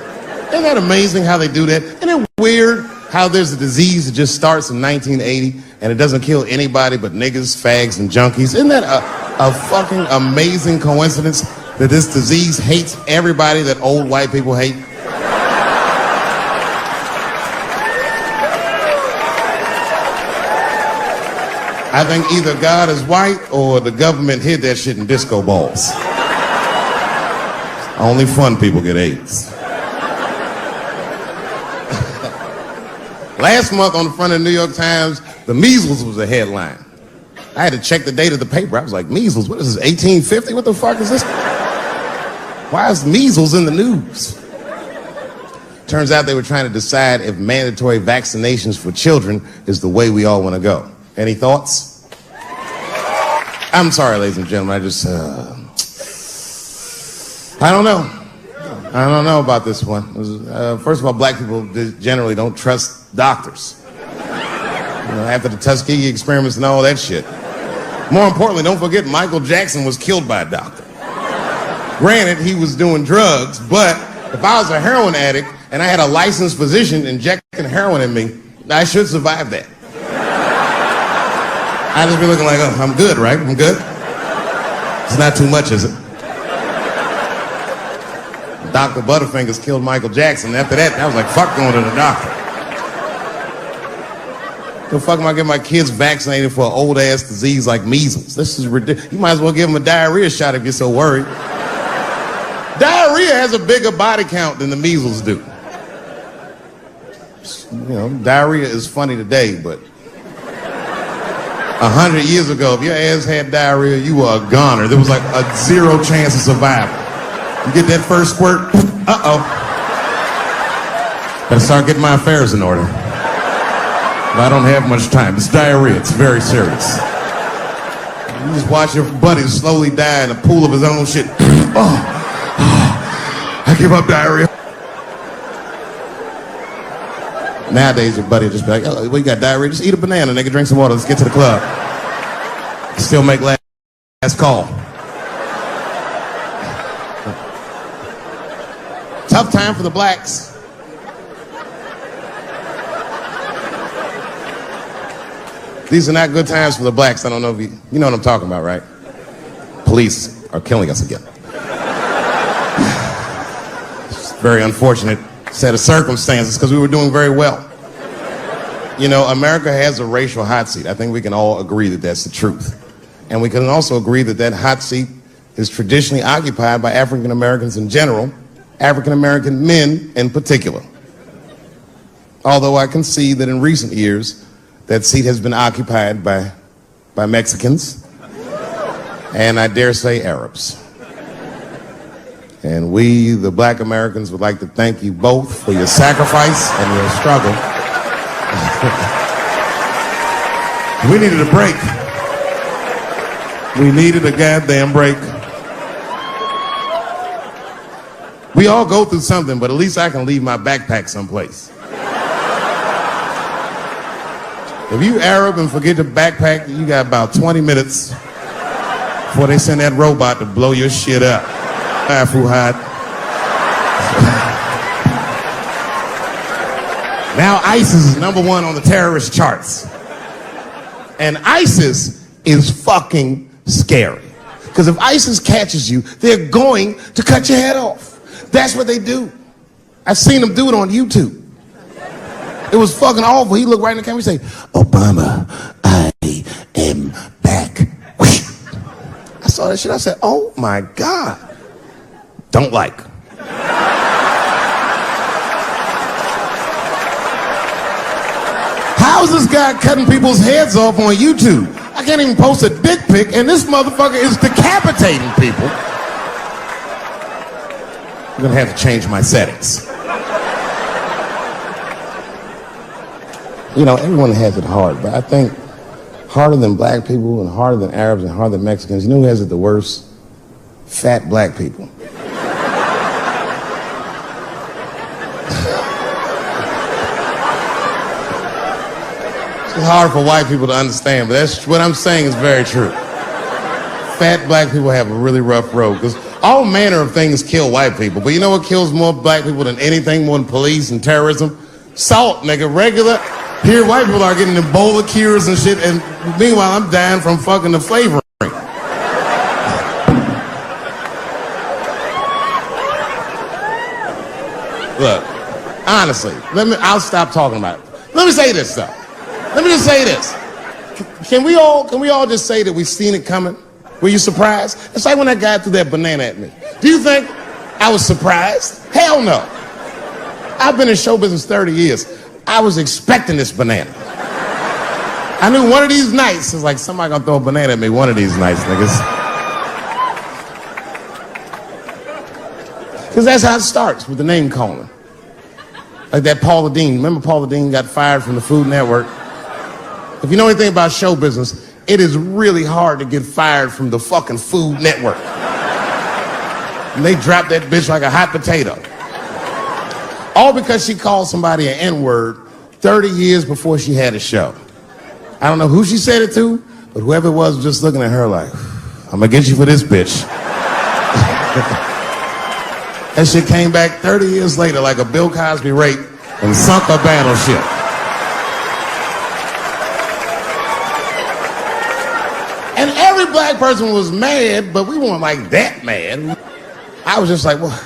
Isn't that amazing how they do that? Isn't it weird how there's a disease that just starts in 1980 and it doesn't kill anybody but niggas, fags, and junkies? Isn't that a fucking amazing coincidence that this disease hates everybody that old white people hate? I think either God is white or the government hid that shit in disco balls. Only fun people get AIDS. Last month on the front of the New York Times, the measles was a headline. I had to check the date of the paper. I was like, measles? What is this, 1850? What the fuck is this? Why is measles in the news? Turns out they were trying to decide if mandatory vaccinations for children is the way we all want to go. Any thoughts? I'm sorry, ladies and gentlemen. I don't know. I don't know about this one. First of all, black people generally don't trust doctors. After the Tuskegee experiments and all that shit. More importantly, don't forget Michael Jackson was killed by a doctor. Granted, he was doing drugs, but if I was a heroin addict and I had a licensed physician injecting heroin in me, I should survive that. I'd just be looking like, oh, I'm good, right? I'm good. It's not too much, is it? Dr. Butterfingers killed Michael Jackson. After that, I was like, fuck going to the doctor. The fuck am I getting my kids vaccinated for an old ass disease like measles? This is ridiculous. You might as well give them a diarrhea shot if you're so worried. Diarrhea has a bigger body count than the measles do. You know, diarrhea is funny today, but 100 years ago, if your ass had diarrhea, you were a goner. There was like a 0 chance of survival. You get that first squirt, uh-oh. Better start getting my affairs in order. But I don't have much time. It's diarrhea. It's very serious. You just watch your buddy slowly die in a pool of his own shit. I give up diarrhea. Nowadays, your buddy will just be like, oh, well, you got diarrhea? Just eat a banana, nigga, drink some water, let's get to the club. Still make last call. Tough time for the blacks. These are not good times for the blacks. I don't know if you know what I'm talking about, right? Police are killing us again. It's a very unfortunate set of circumstances because we were doing very well. You know, America has a racial hot seat. I think we can all agree that that's the truth. And we can also agree that that hot seat is traditionally occupied by African Americans in general, African American men in particular. Although I can see that in recent years, that seat has been occupied by Mexicans, and I dare say Arabs. And we, the black Americans, would like to thank you both for your sacrifice and your struggle. We needed a break. We needed a goddamn break. We all go through something, but at least I can leave my backpack someplace. If you Arab and forget your backpack, you got about 20 minutes before they send that robot to blow your shit up. Fuhad. Now ISIS is #1 on the terrorist charts. And ISIS is fucking scary. Because if ISIS catches you, they're going to cut your head off. That's what they do. I've seen them do it on YouTube. It was fucking awful. He looked right in the camera and say, Obama, I am back. I saw that shit. I said, oh my God. Don't like. How's this guy cutting people's heads off on YouTube? I can't even post a dick pic, and this motherfucker is decapitating people. I'm gonna have to change my settings. You know, everyone has it hard, but I think harder than black people and harder than Arabs and harder than Mexicans, you know who has it the worst? Fat black people. It's hard for white people to understand, but that's what I'm saying is very true. Fat black people have a really rough road because all manner of things kill white people, but you know what kills more black people than anything, more than police and terrorism? Salt, nigga, regular. Here, white people are getting Ebola cures and shit, and meanwhile, I'm dying from fucking the flavoring. Look, honestly, I'll stop talking about it. Let me say this, though. Let me just say this. Can we all just say that we've seen it coming? Were you surprised? It's like when that guy threw that banana at me. Do you think I was surprised? Hell no. I've been in show business 30 years. I was expecting this banana. I knew one of these nights, it's like somebody gonna throw a banana at me one of these nights, niggas. Because that's how it starts, with the name calling. Like that Paula Deen. Remember Paula Deen got fired from the Food Network? If you know anything about show business, it is really hard to get fired from the fucking Food Network. And they dropped that bitch like a hot potato. All because she called somebody an N-word 30 years before she had a show. I don't know who she said it to, but whoever it was just looking at her like, I'm gonna get you for this bitch. That shit came back 30 years later like a Bill Cosby rape and sunk a battleship. And every black person was mad, but we weren't like that mad. I was just like, well,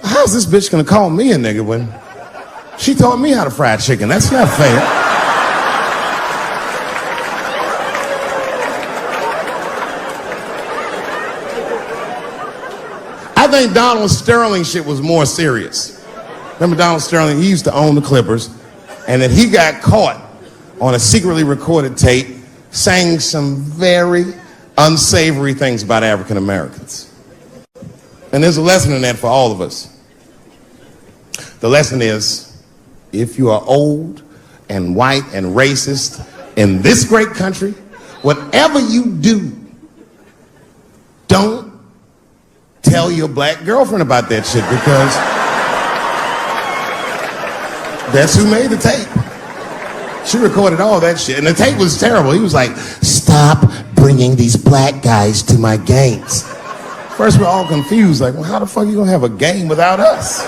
how's this bitch gonna call me a nigga when she taught me how to fry chicken? That's not fair. I think Donald Sterling shit was more serious. Remember Donald Sterling? He used to own the Clippers, and then he got caught on a secretly recorded tape saying some very unsavory things about African Americans. And there's a lesson in that for all of us. The lesson is, if you are old and white and racist in this great country, whatever you do, don't tell your black girlfriend about that shit, because that's who made the tape. She recorded all that shit, and the tape was terrible. He was like, stop bringing these black guys to my games. First, we're all confused, like, well, how the fuck are you gonna have a game without us?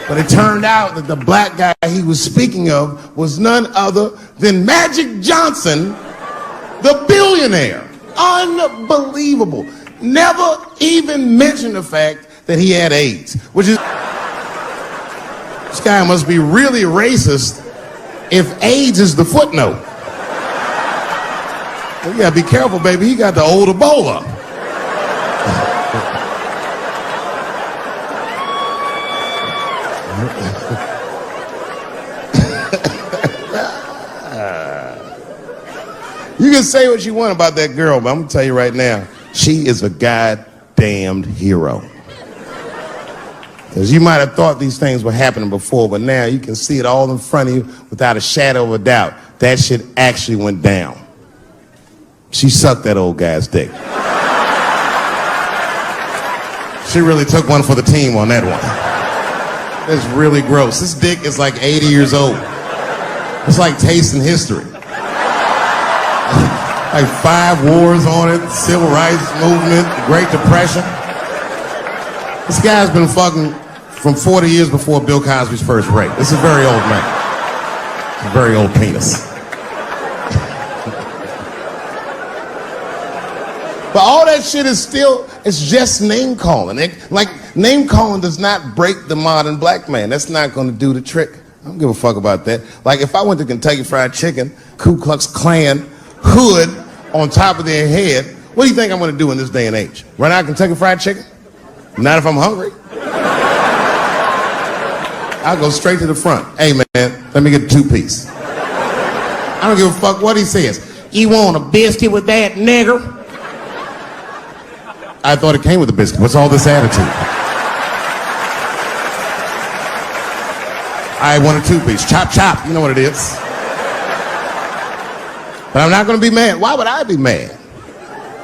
But it turned out that the black guy he was speaking of was none other than Magic Johnson, the billionaire. Unbelievable. Never even mentioned the fact that he had AIDS, which is... This guy must be really racist if AIDS is the footnote. Well, you gotta be careful, baby. He got the old Ebola. You can say what you want about that girl, but I'm gonna tell you right now, she is a goddamned hero. Because you might have thought these things were happening before, but now you can see it all in front of you without a shadow of a doubt. That shit actually went down. She sucked that old guy's dick. She really took one for the team on that one. That's really gross. This dick is like 80 years old. It's like tasting history. Like 5 wars on it, civil rights movement, Great Depression. This guy's been fucking from 40 years before Bill Cosby's first rape. This is a very old man. A very old penis. But all that shit is still, it's just name calling. Like, name calling does not break the modern black man. That's not gonna do the trick. I don't give a fuck about that. Like, if I went to Kentucky Fried Chicken, Ku Klux Klan, hood on top of their head, what do you think I'm gonna do in this day and age? Run out Kentucky Fried Chicken? Not if I'm hungry. I'll go straight to the front. Hey, man, let me get a 2-piece. I don't give a fuck what he says. You want a biscuit with that, nigger? I thought it came with a biscuit. What's all this attitude? I want a 2-piece. Chop, chop. You know what it is. But I'm not going to be mad. Why would I be mad?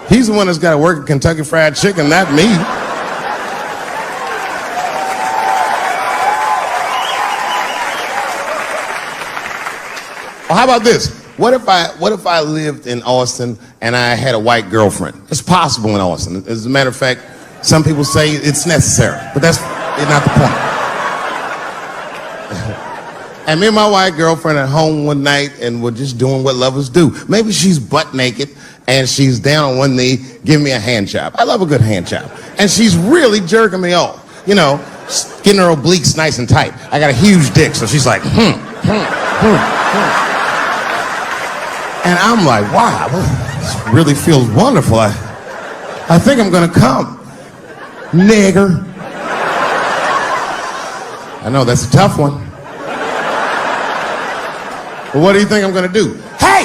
He's the one that's got to work at Kentucky Fried Chicken, not me. Well, how about this? What if I lived in Austin and I had a white girlfriend? It's possible in Austin. As a matter of fact, some people say it's necessary, but that's not the point. And me and my white girlfriend at home one night, and we're just doing what lovers do. Maybe she's butt naked and she's down on one knee giving me a hand job. I love a good hand job. And she's really jerking me off. You know, getting her obliques nice and tight. I got a huge dick, so she's like, And I'm like, wow, this really feels wonderful. I think I'm gonna come, nigger. I know, that's a tough one. But what do you think I'm gonna do? Hey!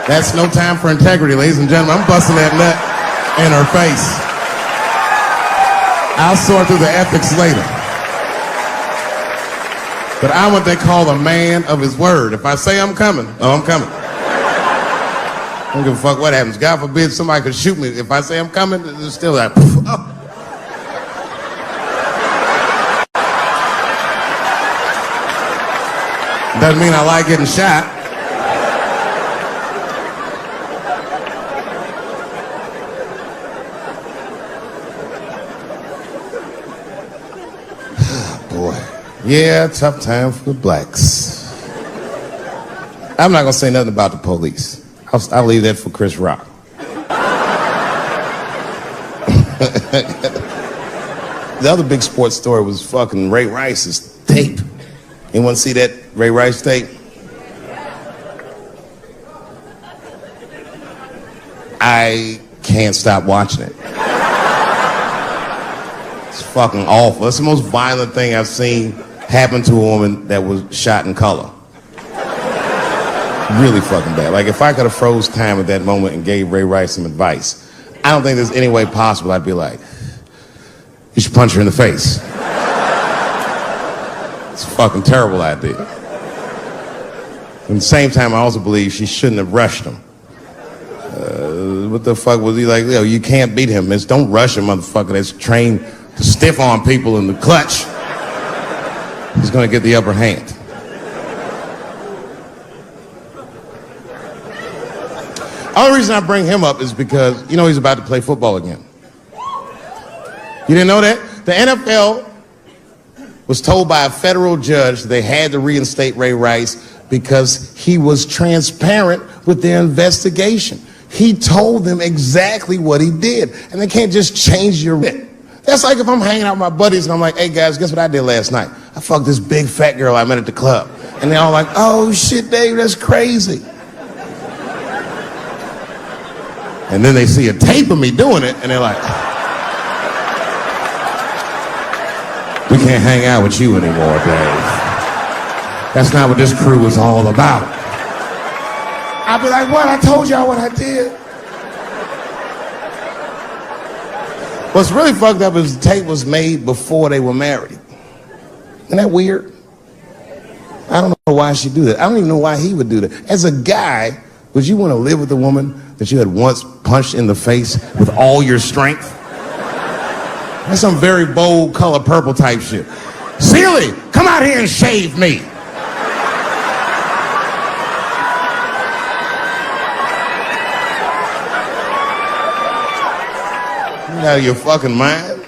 That's no time for integrity, ladies and gentlemen. I'm busting that nut in her face. I'll sort through the ethics later. But I'm what they call a man of his word. If I say I'm coming, oh, I'm coming. I don't give a fuck what happens. God forbid somebody could shoot me. If I say I'm coming, it's still like, oh. Doesn't mean I like getting shot. Yeah, tough time for the blacks. I'm not gonna say nothing about the police. I'll leave that for Chris Rock. The other big sports story was fucking Ray Rice's tape. Anyone see that Ray Rice tape? I can't stop watching it. It's fucking awful. It's the most violent thing I've seen happen to a woman that was shot in color. Really fucking bad. Like, if I could have froze time at that moment and gave Ray Rice some advice, I don't think there's any way possible I'd be like, you should punch her in the face. It's a fucking terrible idea. At the same time, I also believe she shouldn't have rushed him. What the fuck was he like? Yo, you can't beat him. It's don't rush a motherfucker that's trained to stiff arm people in the clutch. He's gonna get the upper hand. The only reason I bring him up is because, you know, he's about to play football again. You didn't know that? The NFL was told by a federal judge they had to reinstate Ray Rice because he was transparent with their investigation. He told them exactly what he did, and they can't just change your bit. That's like if I'm hanging out with my buddies and I'm like, hey guys, guess what I did last night? I fucked this big fat girl I met at the club. And they're all like, oh shit, Dave, that's crazy. And then they see a tape of me doing it, and they're like, we can't hang out with you anymore, Dave. That's not what this crew was all about. I'd be like, what? I told y'all what I did. What's really fucked up is the tape was made before they were married. Isn't that weird? I don't know why she'd do that. I don't even know why he would do that. As a guy, would you want to live with a woman that you had once punched in the face with all your strength? That's some very bold color purple type shit. Sealy, come out here and shave me. You out of your fucking mind?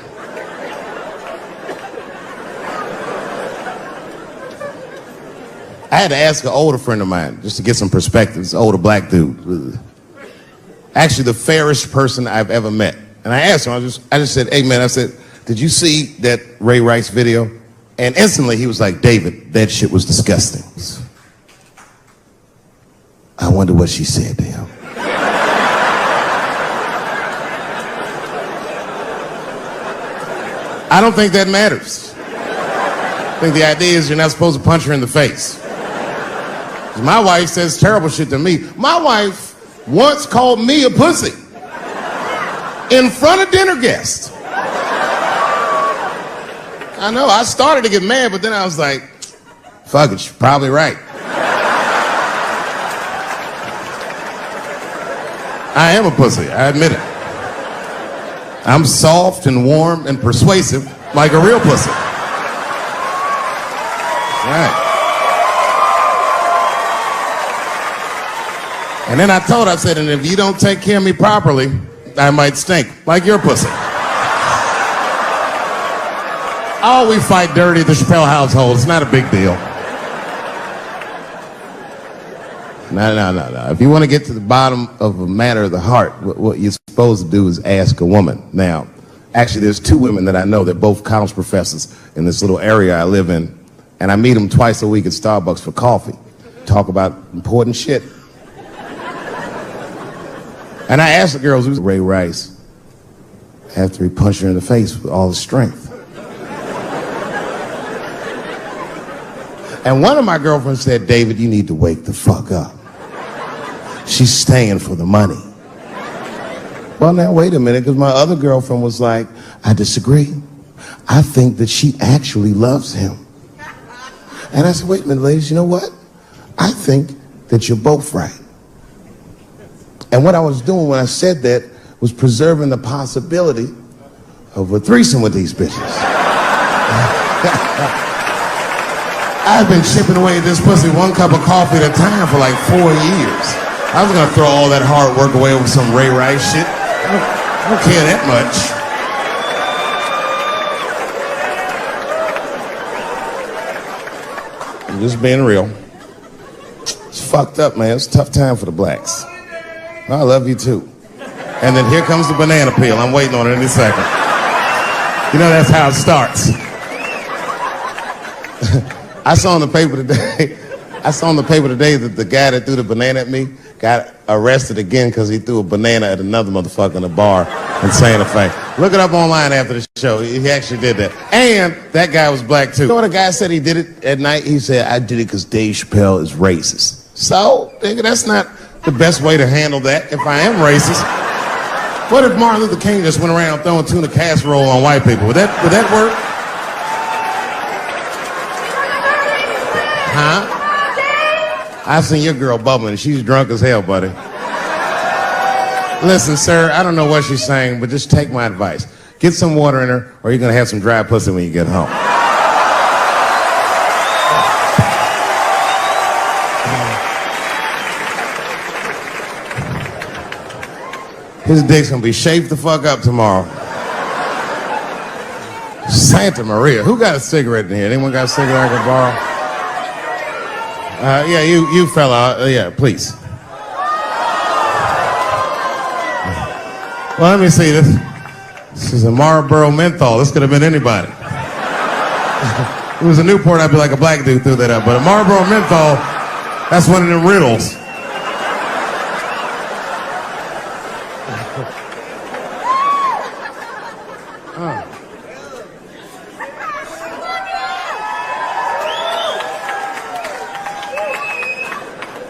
I had to ask an older friend of mine just to get some perspective. This older black dude. Actually, the fairest person I've ever met. And I asked him, I just said, hey man, I said, did you see that Ray Rice video? And instantly he was like, David, that shit was disgusting. I wonder what she said to him. I don't think that matters. I think the idea is you're not supposed to punch her in the face. My wife says terrible shit to me. My wife once called me a pussy in front of dinner guests. I know, I started to get mad, but then I was like, fuck it, she's probably right. I am a pussy, I admit it. I'm soft and warm and persuasive like a real pussy. Right. And then I told her, I said, and if you don't take care of me properly, I might stink like your pussy. Oh, we fight dirty at the Chappelle household. It's not a big deal. No. If you want to get to the bottom of a matter of the heart, what you're supposed to do is ask a woman. Now, actually, there's two women that I know. They're both college professors in this little area I live in. And I meet them twice a week at Starbucks for coffee. Talk about important shit. And I asked the girls, who's Ray Rice? After he punched her in the face with all his strength. And one of my girlfriends said, David, you need to wake the fuck up. She's staying for the money. Well, now, wait a minute, because my other girlfriend was like, I disagree. I think that she actually loves him. And I said, wait a minute, ladies, you know what? I think that you're both right. And what I was doing when I said that was preserving the possibility of a threesome with these bitches. I've been chipping away at this pussy one cup of coffee at a time for like 4 years. I was gonna throw all that hard work away over some Ray Rice shit. I don't care that much. Just being real. It's fucked up, man. It's a tough time for the blacks. I love you too. And then here comes the banana peel. I'm waiting on it any second. You know that's how it starts. I saw in the paper today that the guy that threw the banana at me got arrested again because he threw a banana at another motherfucker in a bar in Santa Fe. Look it up online after the show. He actually did that. And that guy was black too. You know what a guy said he did it at night? He said, I did it because Dave Chappelle is racist. So, nigga, that's not the best way to handle that if I am racist. What if Martin Luther King just went around throwing tuna casserole on white people? Would that work? Huh? I seen your girl bubbling. She's drunk as hell, buddy. Listen, sir, I don't know what she's saying, but just take my advice. Get some water in her, or you're going to have some dry pussy when you get home. His dick's going to be shaped the fuck up tomorrow. Santa Maria. Who got a cigarette in here? Anyone got a cigarette I can borrow? Yeah, you fella. Yeah, please. Well, let me see this. This is a Marlboro menthol. This could have been anybody. If it was a Newport, I'd be like a black dude threw that up. But a Marlboro menthol, that's one of them riddles.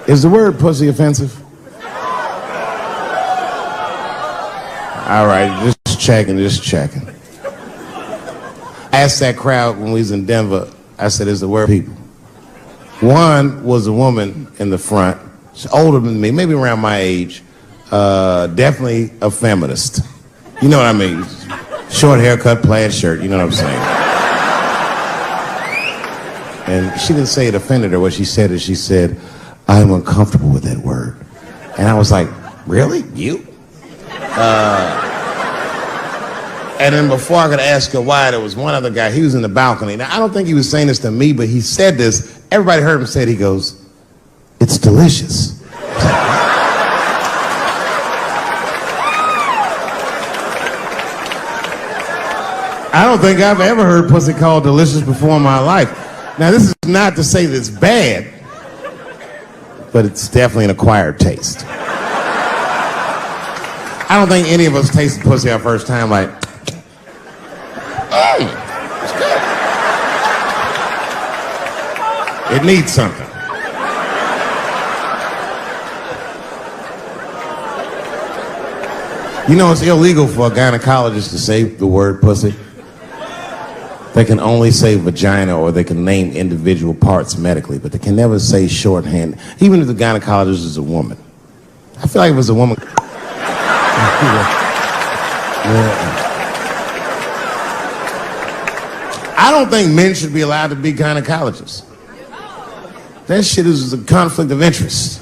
Is the word pussy offensive? All right, just checking. I asked that crowd when we was in Denver, I said, is the word people? One was a woman in the front. She's older than me, maybe around my age. Definitely a feminist. You know what I mean? Short haircut, plaid shirt, you know what I'm saying? And she didn't say it offended her. What she said is she said, I'm uncomfortable with that word. And I was like, really? You? And then before I could ask her why, there was one other guy. He was in the balcony. Now, I don't think he was saying this to me, but he said this. Everybody heard him say it. He goes, it's delicious. I don't think I've ever heard pussy called delicious before in my life. Now, this is not to say that it's bad, but it's definitely an acquired taste. I don't think any of us tasted pussy our first time like, it's good. It needs something. You know, it's illegal for a gynecologist to say the word pussy. They can only say vagina, or they can name individual parts medically, but they can never say shorthand, even if the gynecologist is a woman. I feel like if it was a woman. I don't think men should be allowed to be gynecologists. That shit is a conflict of interest.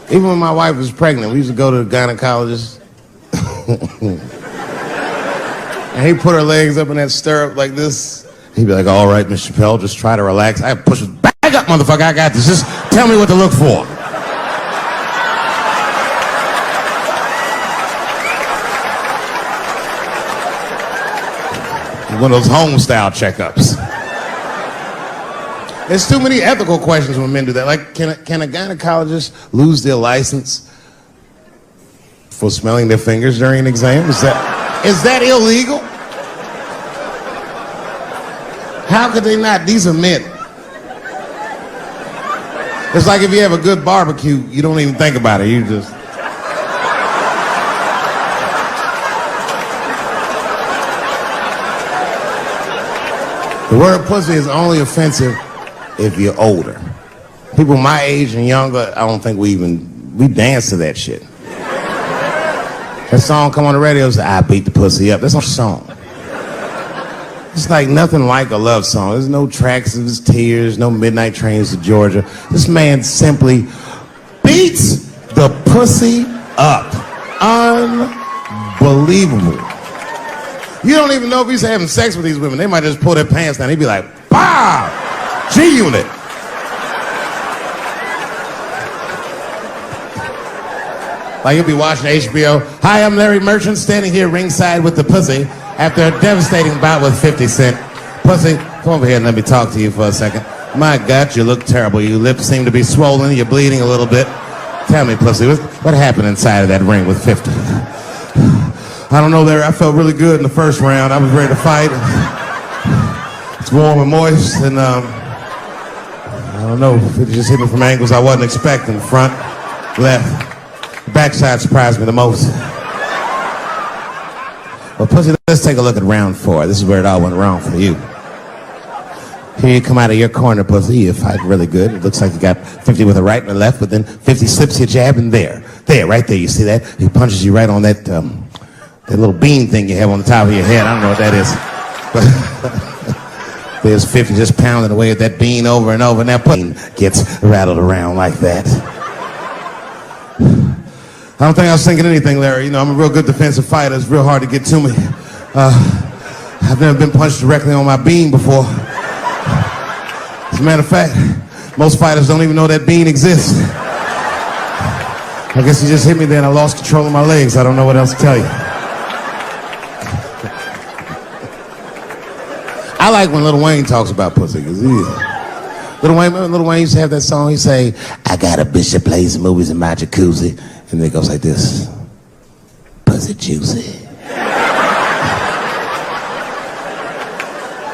Even when my wife was pregnant, we used to go to the gynecologist. And he'd put her legs up in that stirrup like this. He'd be like, all right, Miss Chappelle, just try to relax. I push her back up, motherfucker, I got this. Just tell me what to look for. One of those home-style checkups. There's too many ethical questions when men do that. Like, can a gynecologist lose their license for smelling their fingers during an exam? Is that illegal? How could they not? These are men. It's like if you have a good barbecue, you don't even think about it. You just... The word pussy is only offensive if you're older. People my age and younger, I don't think we dance to that shit. That song come on the radio, say, I beat the pussy up. That's not a song. It's like nothing like a love song. There's no tracks of his tears, no midnight trains to Georgia. This man simply beats the pussy up. Unbelievable. You don't even know if he's having sex with these women. They might just pull their pants down. He'd be like, "Bah! G-Unit." Like you'll be watching HBO. "Hi, I'm Larry Merchant, standing here ringside with the pussy after a devastating bout with 50 Cent. Pussy, come over here and let me talk to you for a second. My God, you look terrible. Your lips seem to be swollen. You're bleeding a little bit. Tell me, pussy, what happened inside of that ring with 50? I don't know, Larry. I felt really good in the first round. I was ready to fight. It's warm and moist, and I don't know. It just hit me from angles I wasn't expecting. Front, left. The backside surprised me the most. Well, pussy, let's take a look at round 4. This is where it all went wrong for you. Here you come out of your corner, pussy. You fight really good. It looks like you got 50 with a right and a left, but then 50 slips your jab, and there, right there. You see that? He punches you right on that that little bean thing you have on the top of your head. I don't know what that is. But there's 50 just pounding away at that bean over and over, and that pussy gets rattled around like that. I don't think I was thinking anything, Larry. You know, I'm a real good defensive fighter. It's real hard to get to me. I've never been punched directly on my bean before. As a matter of fact, most fighters don't even know that bean exists. I guess he just hit me there and I lost control of my legs. I don't know what else to tell you. I like when Lil Wayne talks about pussy. Lil Wayne used to have that song. He'd say, "I got a bitch that plays the movies in my jacuzzi." And then it goes like this. "Pussy juicy."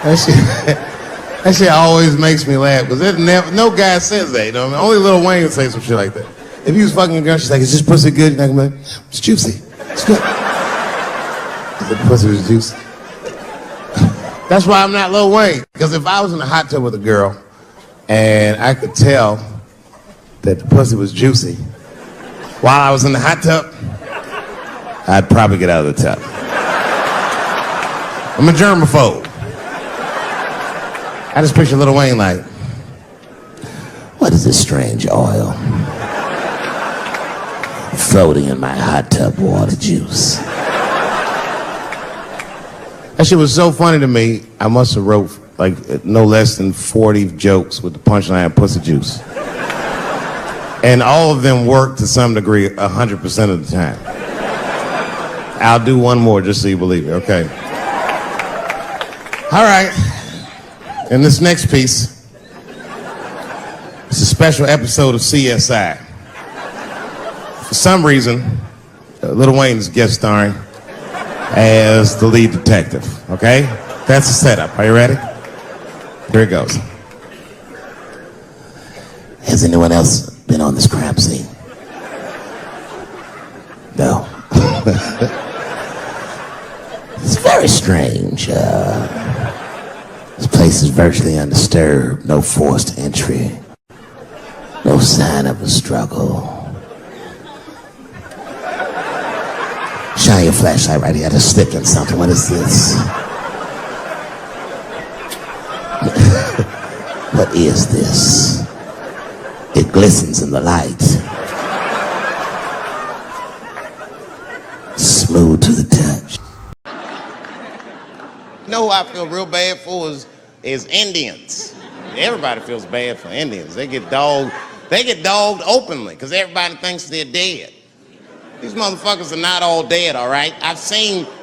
That shit always makes me laugh, because no guy says that, you know? I mean, only Lil Wayne would say some shit like that. If he was fucking a girl, she's like, "Is this pussy good?" You're not gonna be like, "It's juicy. It's good." The pussy was juicy. That's why I'm not Lil Wayne, because if I was in a hot tub with a girl and I could tell that the pussy was juicy while I was in the hot tub, I'd probably get out of the tub. I'm a germaphobe. I just picture Lil Wayne like, "What is this strange oil floating in my hot tub water juice?" That shit was so funny to me, I must have wrote like no less than 40 jokes with the punchline "pussy juice." And all of them work to some degree 100% of the time. I'll do one more just so you believe me, okay? All right. And this next piece, it's a special episode of CSI. For some reason, Lil Wayne is guest starring as the lead detective, okay? That's the setup. Are you ready? Here it goes. Has anyone else been on this crime scene? No. It's very strange. This place is virtually undisturbed. No forced entry. No sign of a struggle. Shine your flashlight right here. I just slipped on something. What is this? What is this? It glistens in the light. Smooth to the touch. You know who I feel real bad for is Indians. Everybody feels bad for Indians. They get dogged openly because everybody thinks they're dead. These motherfuckers are not all dead, all right?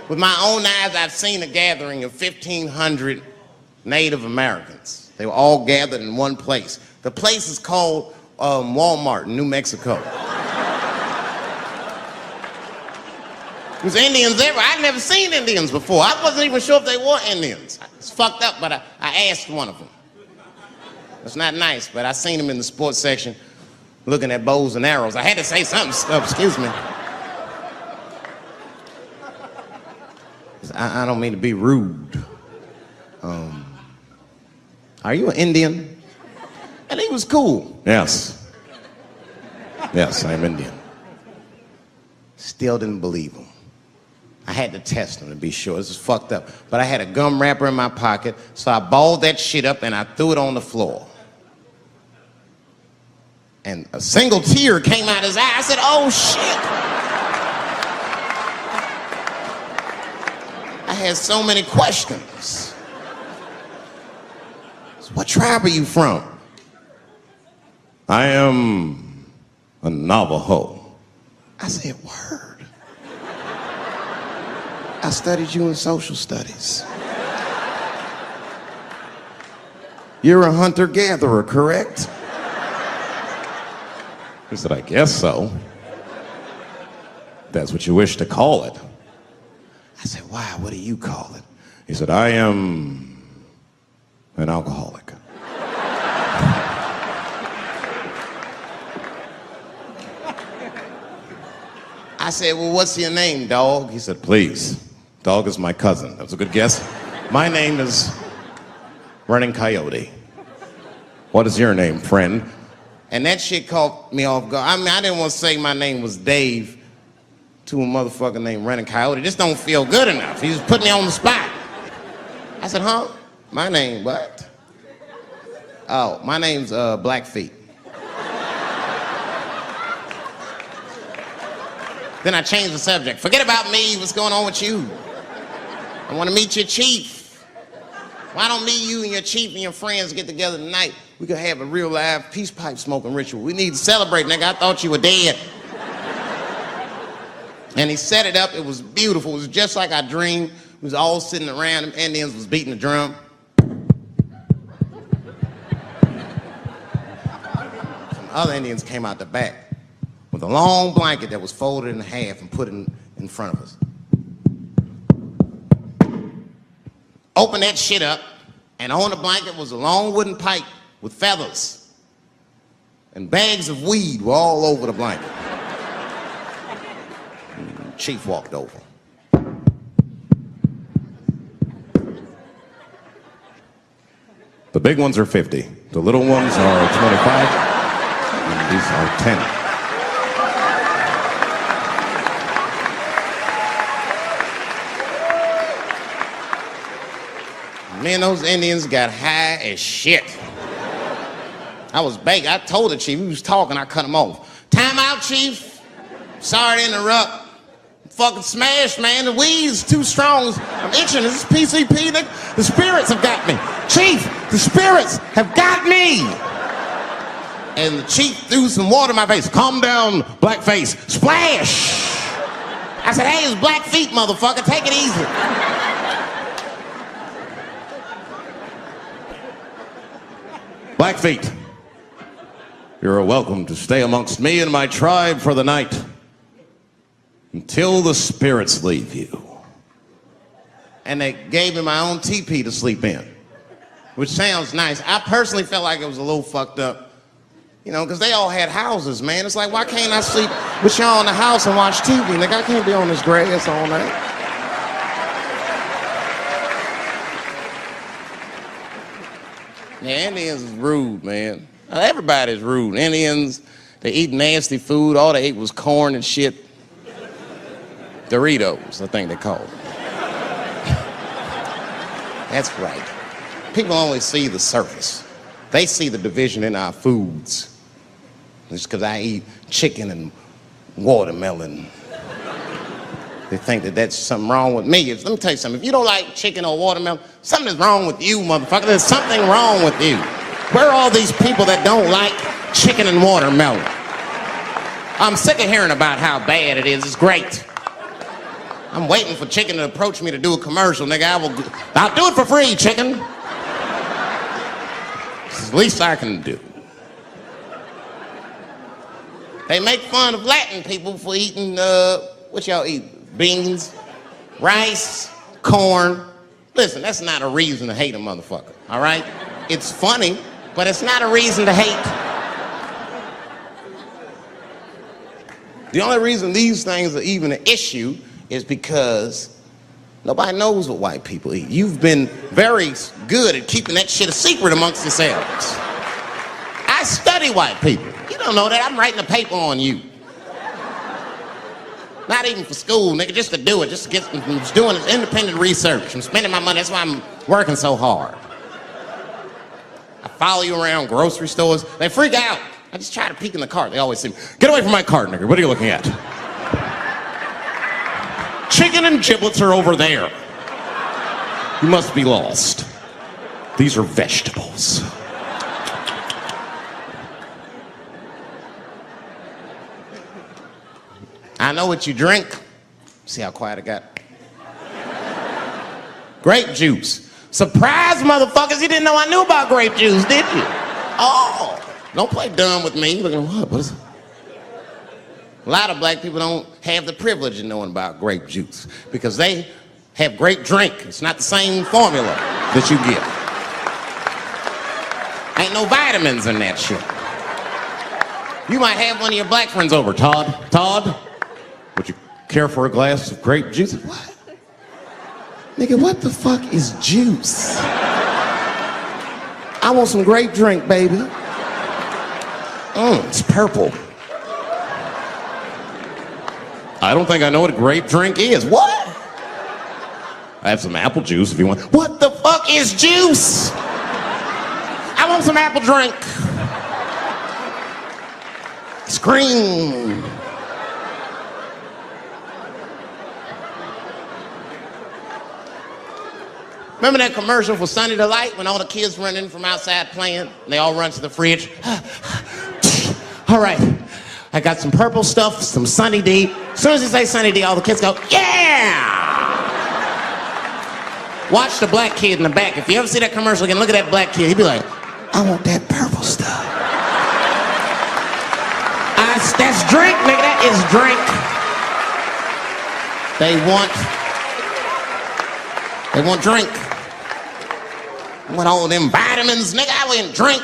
With my own eyes, I've seen a gathering of 1,500 Native Americans. They were all gathered in one place. The place is called Walmart in New Mexico. There's Indians everywhere. I'd never seen Indians before. I wasn't even sure if they were Indians. It's fucked up, but I asked one of them. It's not nice, but I seen him in the sports section looking at bows and arrows. I had to say something. Excuse me. I don't mean to be rude. Are you an Indian? And he was cool. Yes. Yes, I'm Indian. Still didn't believe him. I had to test him to be sure. This is fucked up. But I had a gum wrapper in my pocket, so I balled that shit up and I threw it on the floor. And a single tear came out his eye. I said, "Oh shit." I had so many questions. So what tribe are you from? I am a Navajo. I said, word. I studied you in social studies. You're a hunter-gatherer, correct? He said, I guess so. That's what you wish to call it. I said, why? What do you call it? He said, I am an alcoholic. I said, well, what's your name, dog? He said, please. Dog is my cousin. That was a good guess. My name is Running Coyote. What is your name, friend? And that shit caught me off guard. I mean, I didn't want to say my name was Dave to a motherfucker named Running Coyote. This don't feel good enough. He just put me on the spot. I said, huh? My name, what? Oh, my name's Blackfeet. Then I changed the subject. Forget about me. What's going on with you? I want to meet your chief. Why don't me, you, and your chief and your friends get together tonight? We could have a real live peace pipe smoking ritual. We need to celebrate, nigga. I thought you were dead. And he set it up. It was beautiful. It was just like I dreamed. We was all sitting around. Them Indians was beating the drum. Some other Indians came out the back with a long blanket that was folded in half and put in front of us. Opened that shit up, and on the blanket was a long wooden pipe with feathers. And bags of weed were all over the blanket. Chief walked over. The big ones are 50. The little ones are 25. And these are 10. Me and those Indians got high as shit. I was baked. I told the chief, he was talking, I cut him off. Time out, chief. Sorry to interrupt. Fucking smashed, man. The weed's too strong. I'm itching. This is PCP, nigga. The spirits have got me. Chief, the spirits have got me. And the chief threw some water in my face. Calm down, blackface. Splash! I said, hey, it's Blackfeet, motherfucker. Take it easy. Blackfeet, you're welcome to stay amongst me and my tribe for the night until the spirits leave you. And they gave me my own teepee to sleep in, which sounds nice. I personally felt like it was a little fucked up, you know, because they all had houses, man. It's like, why can't I sleep with y'all in the house and watch TV? Like, I can't be on this grass all night. Yeah, Indians is rude, man. Everybody's rude. Indians, they eat nasty food. All they ate was corn and shit. Doritos, I think they call it. That's right. People only see the surface. They see the division in our foods. It's because I eat chicken and watermelon. They think that that's something wrong with me. Let me tell you something. If you don't like chicken or watermelon, something is wrong with you, motherfucker. There's something wrong with you. Where are all these people that don't like chicken and watermelon? I'm sick of hearing about how bad it is. It's great. I'm waiting for chicken to approach me to do a commercial, nigga. I'll do it for free, chicken. It's the least I can do. They make fun of Latin people for eating, what y'all eat? Beans, rice, corn. Listen, that's not a reason to hate a motherfucker, all right? It's funny, but it's not a reason to hate. The only reason these things are even an issue is because nobody knows what white people eat. You've been very good at keeping that shit a secret amongst yourselves. I study white people. You don't know that. I'm writing a paper on you. Not even for school, nigga, just to do it, just to get, I'm just doing this independent research. I'm spending my money, that's why I'm working so hard. I follow you around grocery stores, they freak out. I just try to peek in the cart, they always say, get away from my cart, nigga, what are you looking at? Chicken and giblets are over there. You must be lost. These are vegetables. I know what you drink. See how quiet I got? Grape juice. Surprise, motherfuckers, you didn't know I knew about grape juice, did you? Oh, don't play dumb with me. Looking, what is it? A lot of black people don't have the privilege of knowing about grape juice because they have grape drink. It's not the same formula that you get. Ain't no vitamins in that shit. You might have one of your black friends over. Todd, would you care for a glass of grape juice? What? Nigga, what the fuck is juice? I want some grape drink, baby. It's purple. I don't think I know what a grape drink is. What? I have some apple juice if you want. What the fuck is juice? I want some apple drink. Scream. Remember that commercial for Sunny Delight when all the kids run in from outside playing and they all run to the fridge? All right, I got some purple stuff, some Sunny D. As soon as you say Sunny D, all the kids go, yeah! Watch the black kid in the back. If you ever see that commercial again, look at that black kid. He'd be like, I want that purple stuff. That's drink, nigga, that is drink. They want drink. I want all them vitamins, nigga, I wouldn't drink.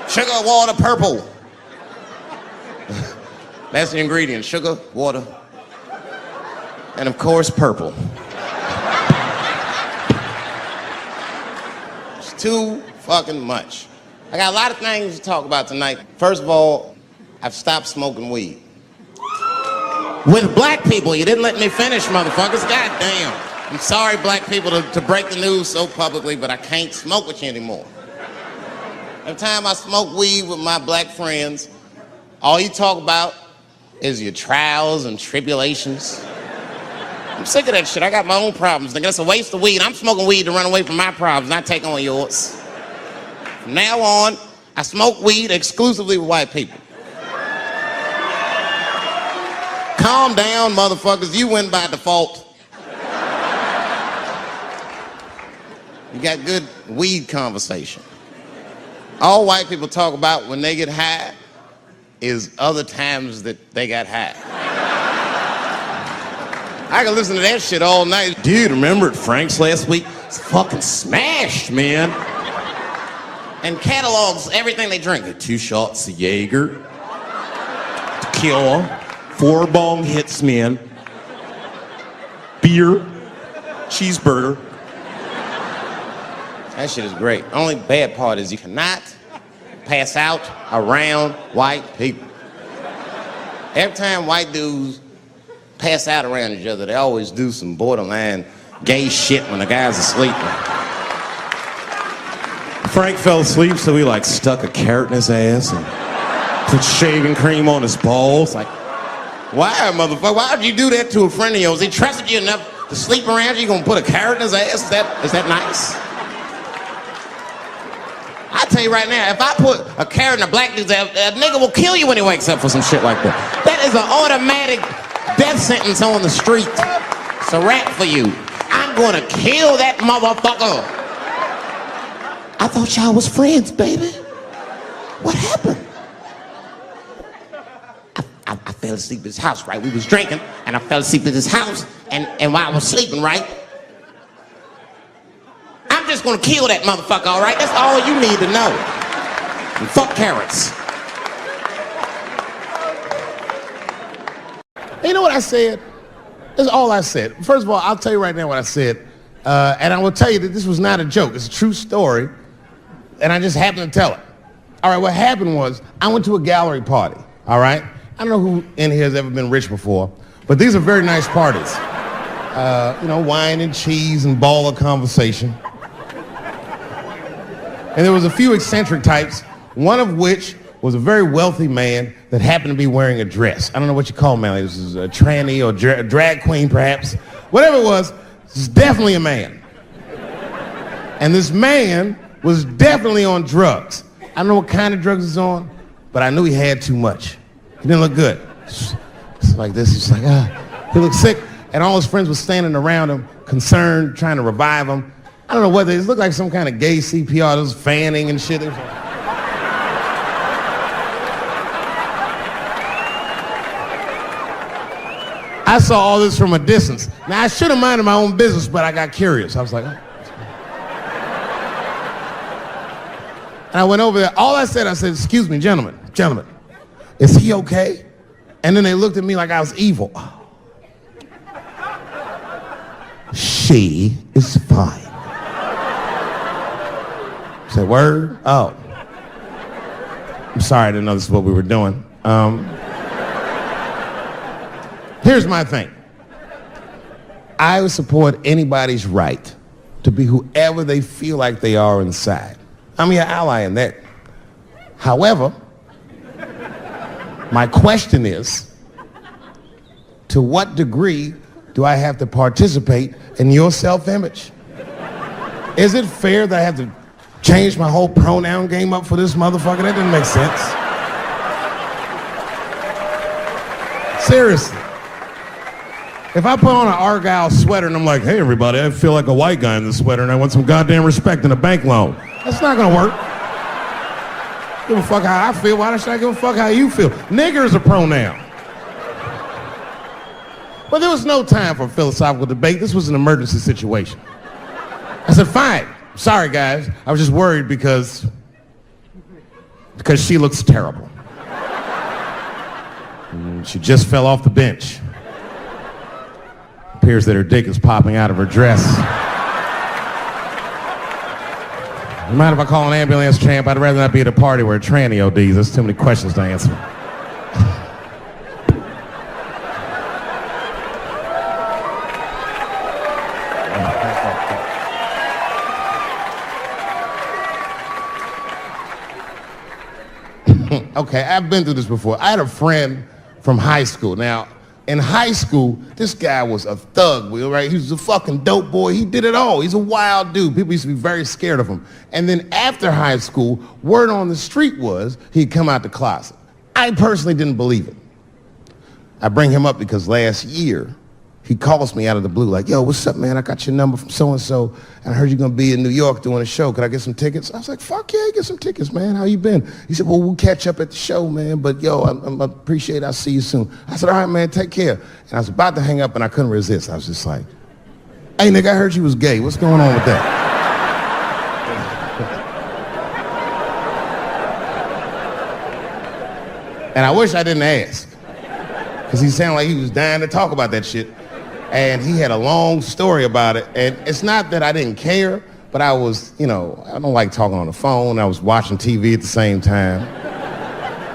Sugar, water, purple. That's the ingredient, sugar, water, and of course, purple. It's too fucking much. I got a lot of things to talk about tonight. First of all, I've stopped smoking weed. With black people, you didn't let me finish, motherfuckers. God damn. I'm sorry, black people, to break the news so publicly, but I can't smoke with you anymore. Every time I smoke weed with my black friends, all you talk about is your trials and tribulations. I'm sick of that shit. I got my own problems. Nigga, that's a waste of weed. I'm smoking weed to run away from my problems, not take on yours. From now on, I smoke weed exclusively with white people. Calm down, motherfuckers. You win by default. You got good weed conversation. All white people talk about when they get high is other times that they got high. I can listen to that shit all night. Dude, remember at Frank's last week? It's fucking smashed, man. And catalogs everything they drink. 2 shots of Jaeger, tequila, 4 bong hits, man, beer, cheeseburger. That shit is great. Only bad part is you cannot pass out around white people. Every time white dudes pass out around each other, they always do some borderline gay shit when the guy's asleep. Frank fell asleep, so he like stuck a carrot in his ass and put shaving cream on his balls. Like, why, motherfucker? Why would you do that to a friend of yours? He trusted you enough to sleep around you. You gonna put a carrot in his ass? Is that nice? I tell you right now, if I put a carrot in a black dude's ass, a nigga will kill you when he wakes up for some shit like that. That is an automatic death sentence on the street. It's a rap for you. I'm gonna kill that motherfucker. I thought y'all was friends, baby. What happened? I fell asleep at his house, right? We was drinking, and I fell asleep at his house, and while I was sleeping, right? I'm just gonna kill that motherfucker, all right? That's all you need to know. And fuck carrots. You know what I said? That's all I said. First of all, I'll tell you right now what I said. And I will tell you that this was not a joke. It's a true story. And I just happened to tell it. All right, what happened was I went to a gallery party, all right? I don't know who in here has ever been rich before, but these are very nice parties. You know, wine and cheese and baller conversation. And there was a few eccentric types, one of which was a very wealthy man that happened to be wearing a dress. I don't know what you call him, man. This is a tranny or a drag queen, perhaps. Whatever it was, this is definitely a man. And this man was definitely on drugs. I don't know what kind of drugs he's on, but I knew he had too much. He didn't look good. It's like this, he's like, he looked sick. And all his friends were standing around him, concerned, trying to revive him. I don't know whether it looked like some kind of gay CPR. There was fanning and shit. I saw all this from a distance. Now, I should have minded my own business, but I got curious. I was like, oh. And I went over there. All I said, excuse me, gentlemen, is he okay? And then they looked at me like I was evil. She is fine. I said, word? Oh. I'm sorry, I didn't know this is what we were doing. Here's my thing. I would support anybody's right to be whoever they feel like they are inside. I'm your ally in that. However, my question is, to what degree do I have to participate in your self-image? Is it fair that I have to change my whole pronoun game up for this motherfucker? That didn't make sense. Seriously. If I put on an Argyle sweater and I'm like, hey everybody, I feel like a white guy in this sweater and I want some goddamn respect and a bank loan. That's not gonna work. Give a fuck how I feel. Why should I give a fuck how you feel? Nigger is a pronoun. But there was no time for philosophical debate. This was an emergency situation. I said, fine. Sorry, guys. I was just worried because she looks terrible. And she just fell off the bench. Appears that her dick is popping out of her dress. You mind if I call an ambulance, champ? I'd rather not be at a party where a tranny ODs. There's too many questions to answer. Okay, I've been through this before. I had a friend from high school. Now, in high school, this guy was a thug, right? He was a fucking dope boy. He did it all. He's a wild dude. People used to be very scared of him. And then after high school, word on the street was he'd come out the closet. I personally didn't believe it. I bring him up because last year, he calls me out of the blue like, yo, what's up, man? I got your number from so-and-so, and I heard you're going to be in New York doing a show. Could I get some tickets? I was like, fuck yeah, get some tickets, man. How you been? He said, well, we'll catch up at the show, man, but yo, I appreciate it. I'll see you soon. I said, all right, man, take care. And I was about to hang up, and I couldn't resist. I was just like, hey, nigga, I heard you was gay. What's going on with that? And I wish I didn't ask, because he sounded like he was dying to talk about that shit. And he had a long story about it. And it's not that I didn't care, but I was, I don't like talking on the phone. I was watching TV at the same time.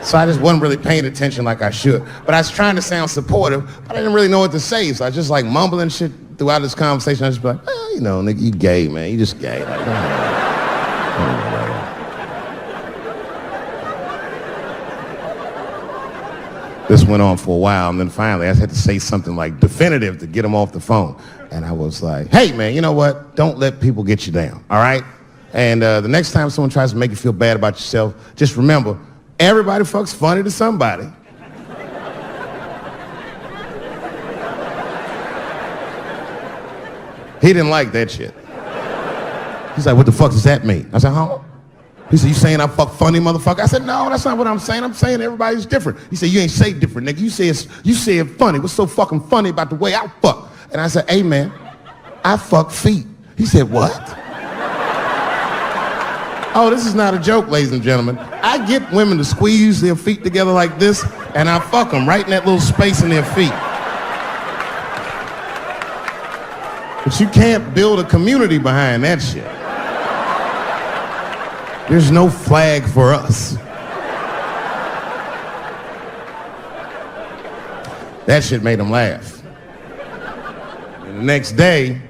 So I just wasn't really paying attention like I should. But I was trying to sound supportive, but I didn't really know what to say. So I was just like mumbling shit throughout this conversation. I was just like, nigga, you gay, man. You just gay. This went on for a while, and then finally I had to say something like definitive to get him off the phone. And I was like, hey, man, you know what? Don't let people get you down, all right? And the next time someone tries to make you feel bad about yourself, just remember, everybody fucks funny to somebody. He didn't like that shit. He's like, what the fuck does that mean? I said, huh? He said, you saying I fuck funny, motherfucker? I said, no, that's not what I'm saying. I'm saying everybody's different. He said, you ain't say different, nigga. You said funny. What's so fucking funny about the way I fuck? And I said, hey, man, I fuck feet. He said, what? Oh, this is not a joke, ladies and gentlemen. I get women to squeeze their feet together like this, and I fuck them right in that little space in their feet. But you can't build a community behind that shit. There's no flag for us. That shit made him laugh. And the next day,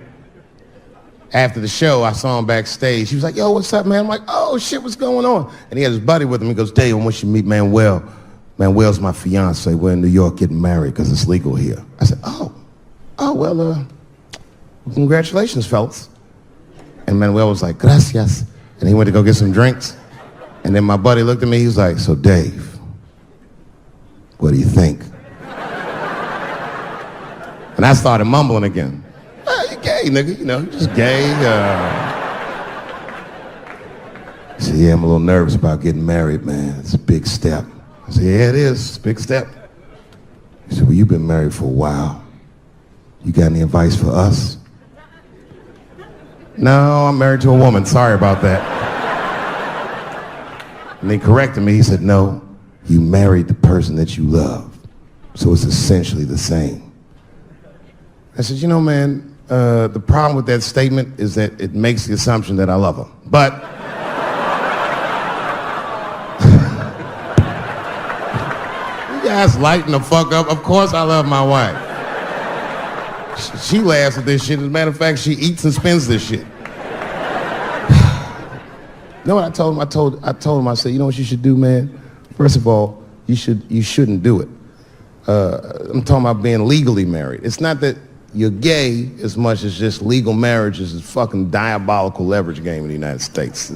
after the show, I saw him backstage. He was like, yo, what's up, man? I'm like, oh, shit, what's going on? And he had his buddy with him. He goes, Dave, I want you to meet Manuel. Manuel's my fiance. We're in New York getting married because it's legal here. I said, well, congratulations, fellas. And Manuel was like, gracias. And he went to go get some drinks. And then my buddy looked at me, he was like, so Dave, what do you think? And I started mumbling again. You gay, nigga, you know, just gay. He said, yeah, I'm a little nervous about getting married, man. It's a big step. I said, yeah, it is. It's a big step. He said, well, you've been married for a while. You got any advice for us? No, I'm married to a woman. Sorry about that. And he corrected me. He said, no, you married the person that you love. So it's essentially the same. I said, you know, man, the problem with that statement is that it makes the assumption that I love her. But you guys lighten the fuck up. Of course I love my wife. She laughs at this shit. As a matter of fact, she eats and spends this shit. You know what I told him? I told him, I said, you know what you should do, man? First of all, you shouldn't do it. I'm talking about being legally married. It's not that you're gay as much as just legal marriage is a fucking diabolical leverage game in the United States.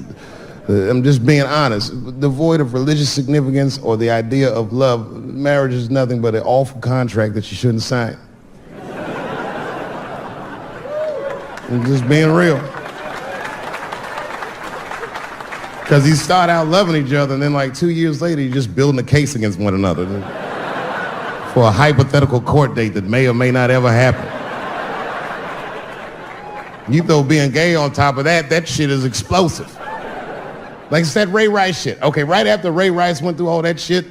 I'm just being honest. Devoid of religious significance or the idea of love, marriage is nothing but an awful contract that you shouldn't sign. I'm just being real. Because you start out loving each other, and then like 2 years later, you're just building a case against one another for a hypothetical court date that may or may not ever happen. You throw being gay on top of that, that shit is explosive. Like it's that Ray Rice shit. Okay, right after Ray Rice went through all that shit,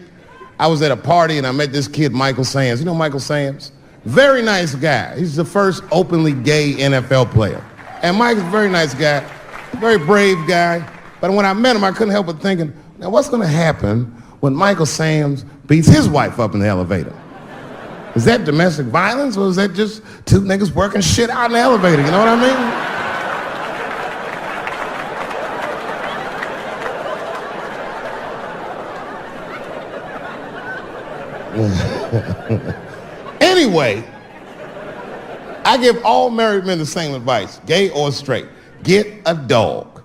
I was at a party and I met this kid, Michael Samms. You know Michael Samms? Very nice guy. He's the first openly gay NFL player. And Mike's a very nice guy, very brave guy. But when I met him, I couldn't help but thinking, now what's gonna happen when Michael Samms beats his wife up in the elevator? Is that domestic violence or is that just two niggas working shit out in the elevator? You know what I mean? Anyway, I give all married men the same advice, gay or straight. Get a dog.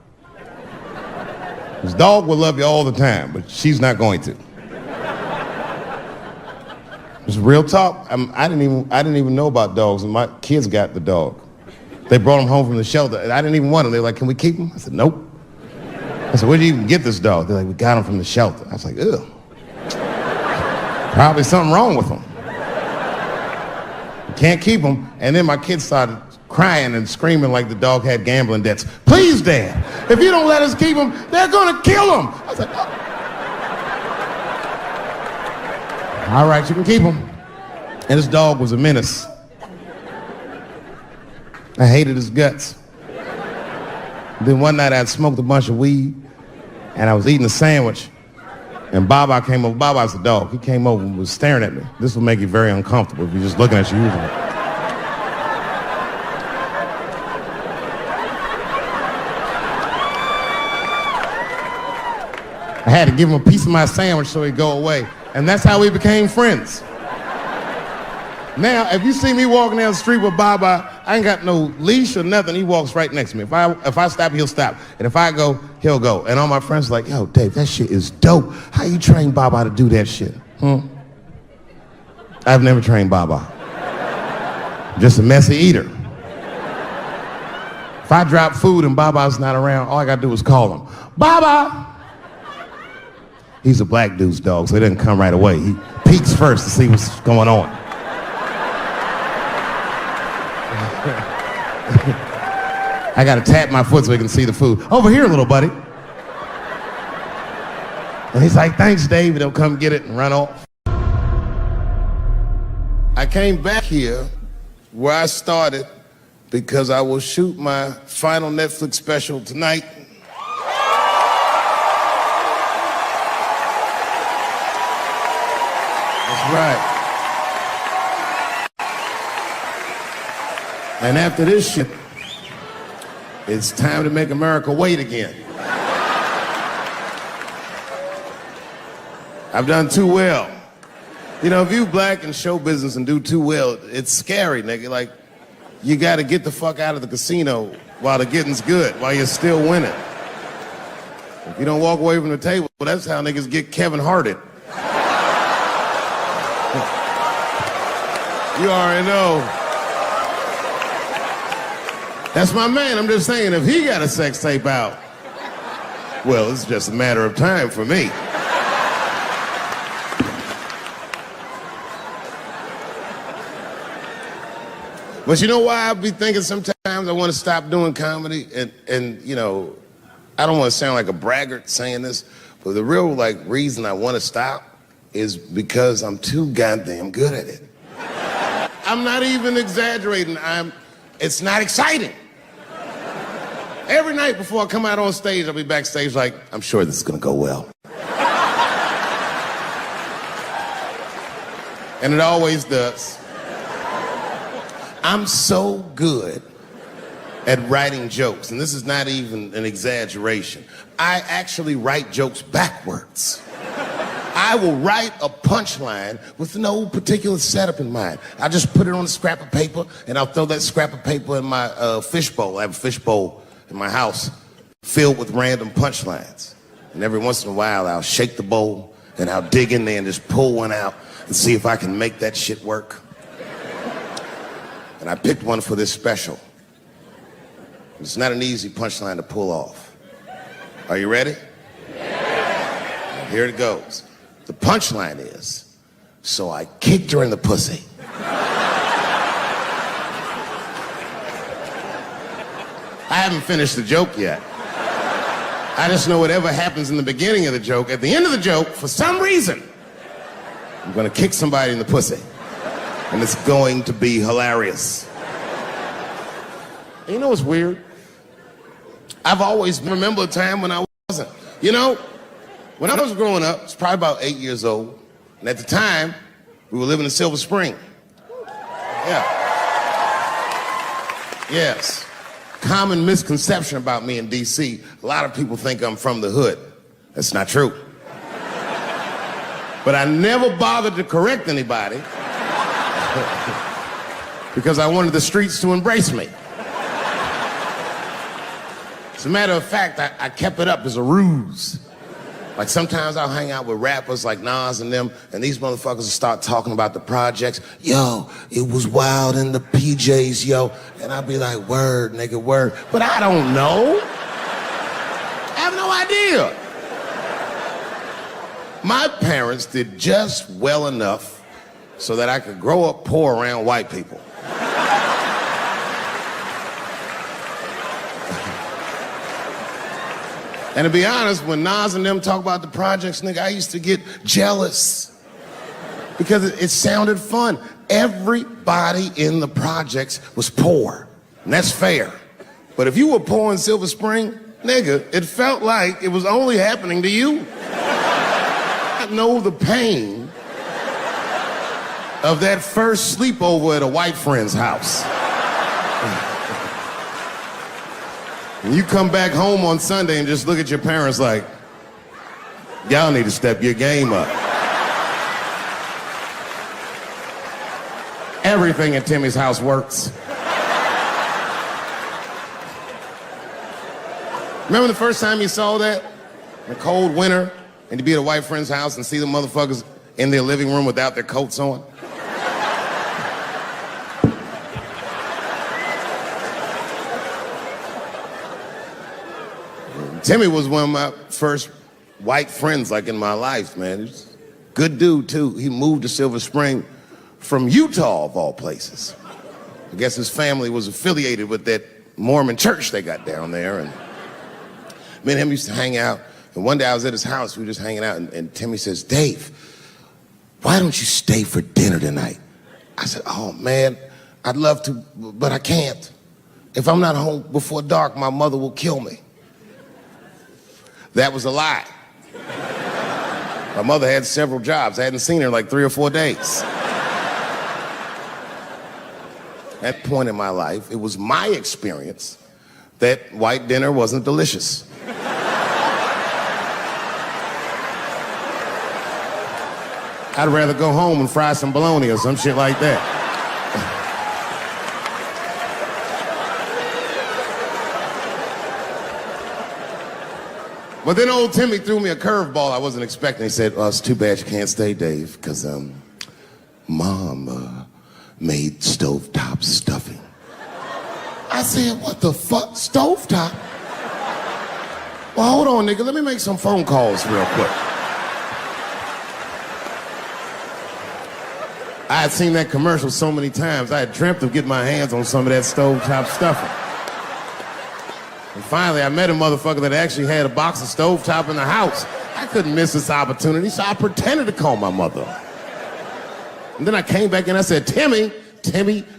This dog will love you all the time, but she's not going to. It's real talk. I didn't even know about dogs, and my kids got the dog. They brought him home from the shelter, and I didn't even want him. They were like, can we keep him? I said, nope. I said, where'd you even get this dog? They're like, we got him from the shelter. I was like, ugh. Probably something wrong with him. Can't keep him. And then my kids started crying and screaming like the dog had gambling debts. Please, Dad, if you don't let us keep him, they're gonna kill him. I was like, oh. All right, you can keep him. And this dog was a menace. I hated his guts. Then one night I'd smoked a bunch of weed and I was eating a sandwich and Baba came over. Baba's the dog. He came over and was staring at me. This will make you very uncomfortable if you're just looking at you usually. I had to give him a piece of my sandwich so he'd go away. And that's how we became friends. Now, if you see me walking down the street with Baba, I ain't got no leash or nothing. He walks right next to me. If I stop, he'll stop. And if I go, he'll go. And all my friends are like, yo, Dave, that shit is dope. How you train Baba to do that shit? I've never trained Baba. Just a messy eater. If I drop food and Baba's not around, all I gotta do is call him. Baba! He's a black dude's dog, so he doesn't come right away. He peeks first to see what's going on. I gotta tap my foot so he can see the food. Over here, little buddy. And he's like, thanks, Dave. And he'll come get it and run off. I came back here where I started because I will shoot my final Netflix special tonight. That's right. And after this shit, it's time to make America wait again. I've done too well. You know, if you black in show business and do too well, it's scary, nigga. Like, you gotta get the fuck out of the casino while the getting's good, while you're still winning. If you don't walk away from the table, well, that's how niggas get Kevin Harted. You already know. That's my man. I'm just saying, if he got a sex tape out, well, it's just a matter of time for me. But you know why I be thinking sometimes I want to stop doing comedy? And you know, I don't want to sound like a braggart saying this, but the real reason I want to stop is because I'm too goddamn good at it. I'm not even exaggerating. It's not exciting. Every night before I come out on stage, I'll be backstage like, I'm sure this is gonna go well. And it always does. I'm so good at writing jokes, and this is not even an exaggeration. I actually write jokes backwards. I will write a punchline with no particular setup in mind. I'll just put it on a scrap of paper, and I'll throw that scrap of paper in my fishbowl. I have a fishbowl in my house filled with random punchlines. And every once in a while, I'll shake the bowl, and I'll dig in there and just pull one out and see if I can make that shit work. And I picked one for this special. It's not an easy punchline to pull off. Are you ready? Yeah. Here it goes. The punchline is, so I kicked her in the pussy. I haven't finished the joke yet. I just know whatever happens in the beginning of the joke, at the end of the joke, for some reason, I'm gonna kick somebody in the pussy. And it's going to be hilarious. And you know what's weird? I've always remembered a time when I wasn't. You know, when I was growing up, I was probably about 8 years old, and at the time, we were living in Silver Spring. Yeah. Yes. Common misconception about me in D.C. A lot of people think I'm from the hood. That's not true. But I never bothered to correct anybody because I wanted the streets to embrace me. As a matter of fact, I kept it up as a ruse. Like sometimes I'll hang out with rappers like Nas and them, and these motherfuckers will start talking about the projects. Yo, it was wild in the PJs, yo. And I'll be like, word, nigga, word. But I don't know. I have no idea. My parents did just well enough so that I could grow up poor around white people. And to be honest, when Nas and them talk about the projects, nigga, I used to get jealous because it sounded fun. Everybody in the projects was poor, and that's fair. But if you were poor in Silver Spring, nigga, it felt like it was only happening to you. I know the pain of that first sleepover at a white friend's house. And you come back home on Sunday and just look at your parents like, y'all need to step your game up. Everything at Timmy's house works. Remember the first time you saw that? In a cold winter, and you'd be at a white friend's house and see the motherfuckers in their living room without their coats on? Timmy was one of my first white friends, like, in my life, man. He's a good dude, too. He moved to Silver Spring from Utah, of all places. I guess his family was affiliated with that Mormon church they got down there. And me and him used to hang out. And one day I was at his house, we were just hanging out, and Timmy says, Dave, why don't you stay for dinner tonight? I said, oh, man, I'd love to, but I can't. If I'm not home before dark, my mother will kill me. That was a lie. My mother had several jobs. I hadn't seen her in like 3 or 4 days. At that point in my life, it was my experience that white dinner wasn't delicious. I'd rather go home and fry some bologna or some shit like that. But then old Timmy threw me a curveball I wasn't expecting. He said, it's too bad you can't stay, Dave, because Mom made stovetop stuffing. I said, what the fuck? Stovetop? Well, hold on, nigga. Let me make some phone calls real quick. I had seen that commercial so many times, I had dreamt of getting my hands on some of that stovetop stuffing. And finally, I met a motherfucker that actually had a box of stovetop in the house. I couldn't miss this opportunity, so I pretended to call my mother. And then I came back and I said, Timmy,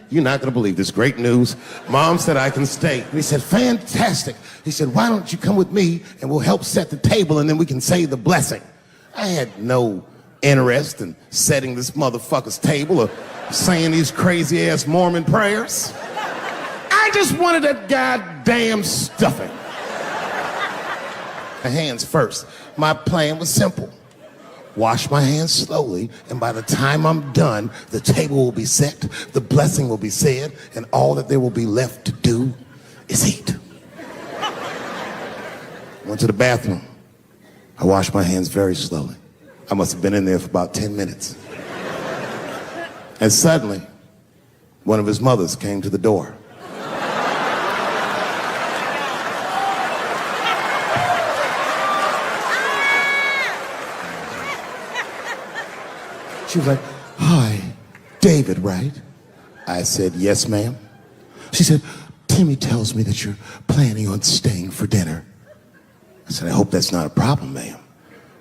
you're not gonna believe this great news. Mom said I can stay. And he said, fantastic. He said, why don't you come with me and we'll help set the table and then we can say the blessing. I had no interest in setting this motherfucker's table or saying these crazy ass Mormon prayers. I just wanted that goddamn stuffing. My hands first. My plan was simple. Wash my hands slowly, and by the time I'm done, the table will be set, the blessing will be said, and all that there will be left to do is eat. Went to the bathroom. I washed my hands very slowly. I must have been in there for about 10 minutes. And suddenly, one of his mothers came to the door. She was like, hi, David, right? I said, yes, ma'am. She said, Timmy tells me that you're planning on staying for dinner. I said, I hope that's not a problem, ma'am.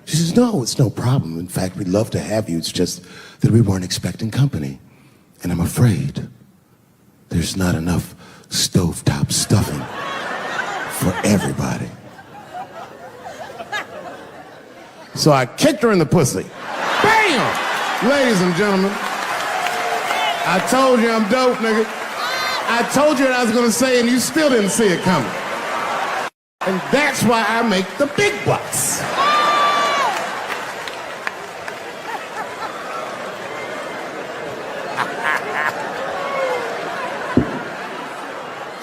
She says, no, it's no problem. In fact, we'd love to have you. It's just that we weren't expecting company. And I'm afraid there's not enough stovetop stuffing for everybody. So I kicked her in the pussy. Bam! Ladies and gentlemen, I told you I'm dope, nigga. I told you what I was gonna say and you still didn't see it coming. And that's why I make the big bucks.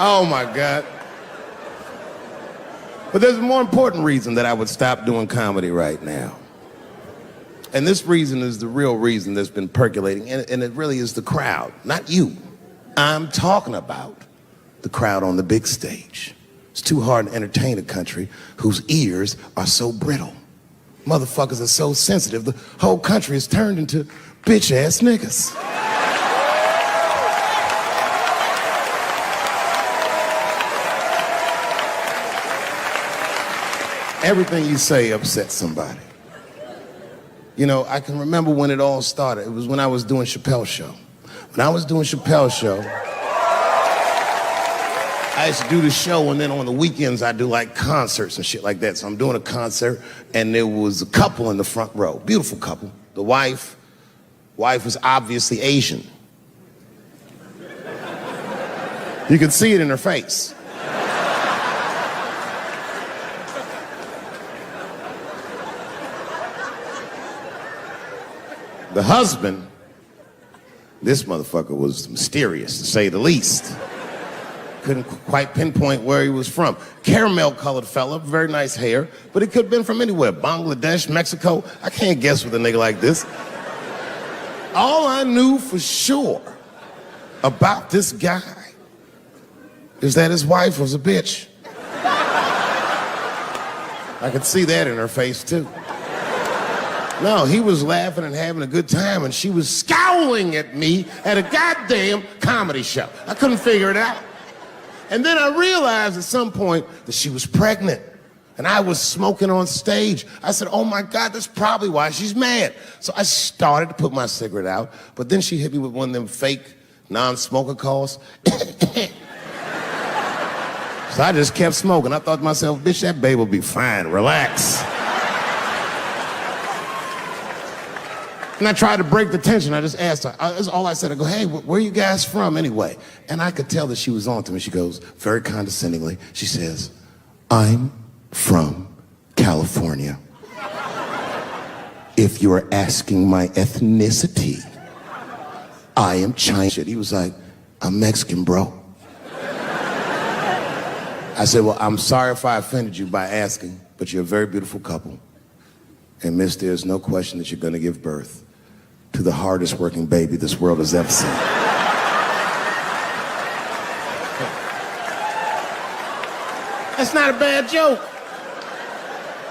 Oh my God. But there's a more important reason that I would stop doing comedy right now. And this reason is the real reason that's been percolating, and it really is the crowd, not you. I'm talking about the crowd on the big stage. It's too hard to entertain a country whose ears are so brittle. Motherfuckers are so sensitive, the whole country is turned into bitch-ass niggas. Everything you say upsets somebody. You know, I can remember when it all started. It was when I was doing Chappelle's show. When I was doing Chappelle's show, I used to do the show, and then on the weekends I do like concerts and shit like that. So I'm doing a concert, and there was a couple in the front row, beautiful couple. The wife was obviously Asian. You could see it in her face. The husband, this motherfucker was mysterious, to say the least. Couldn't quite pinpoint where he was from. Caramel-colored fella, very nice hair, but he could have been from anywhere. Bangladesh, Mexico. I can't guess with a nigga like this. All I knew for sure about this guy is that his wife was a bitch. I could see that in her face, too. No, he was laughing and having a good time, and she was scowling at me at a goddamn comedy show. I couldn't figure it out. And then I realized at some point that she was pregnant, and I was smoking on stage. I said, oh my God, that's probably why she's mad. So I started to put my cigarette out, but then she hit me with one of them fake non-smoker calls. So I just kept smoking. I thought to myself, bitch, that babe will be fine, relax. And I tried to break the tension. I just asked her. That's all I said. I go, hey, where are you guys from anyway? And I could tell that she was on to me. She goes, very condescendingly, she says, I'm from California. If you're asking my ethnicity, I am Chinese. He was like, I'm Mexican, bro. I said, well, I'm sorry if I offended you by asking, but you're a very beautiful couple. And miss, there's no question that you're gonna give birth to the hardest working baby this world has ever seen. That's not a bad joke.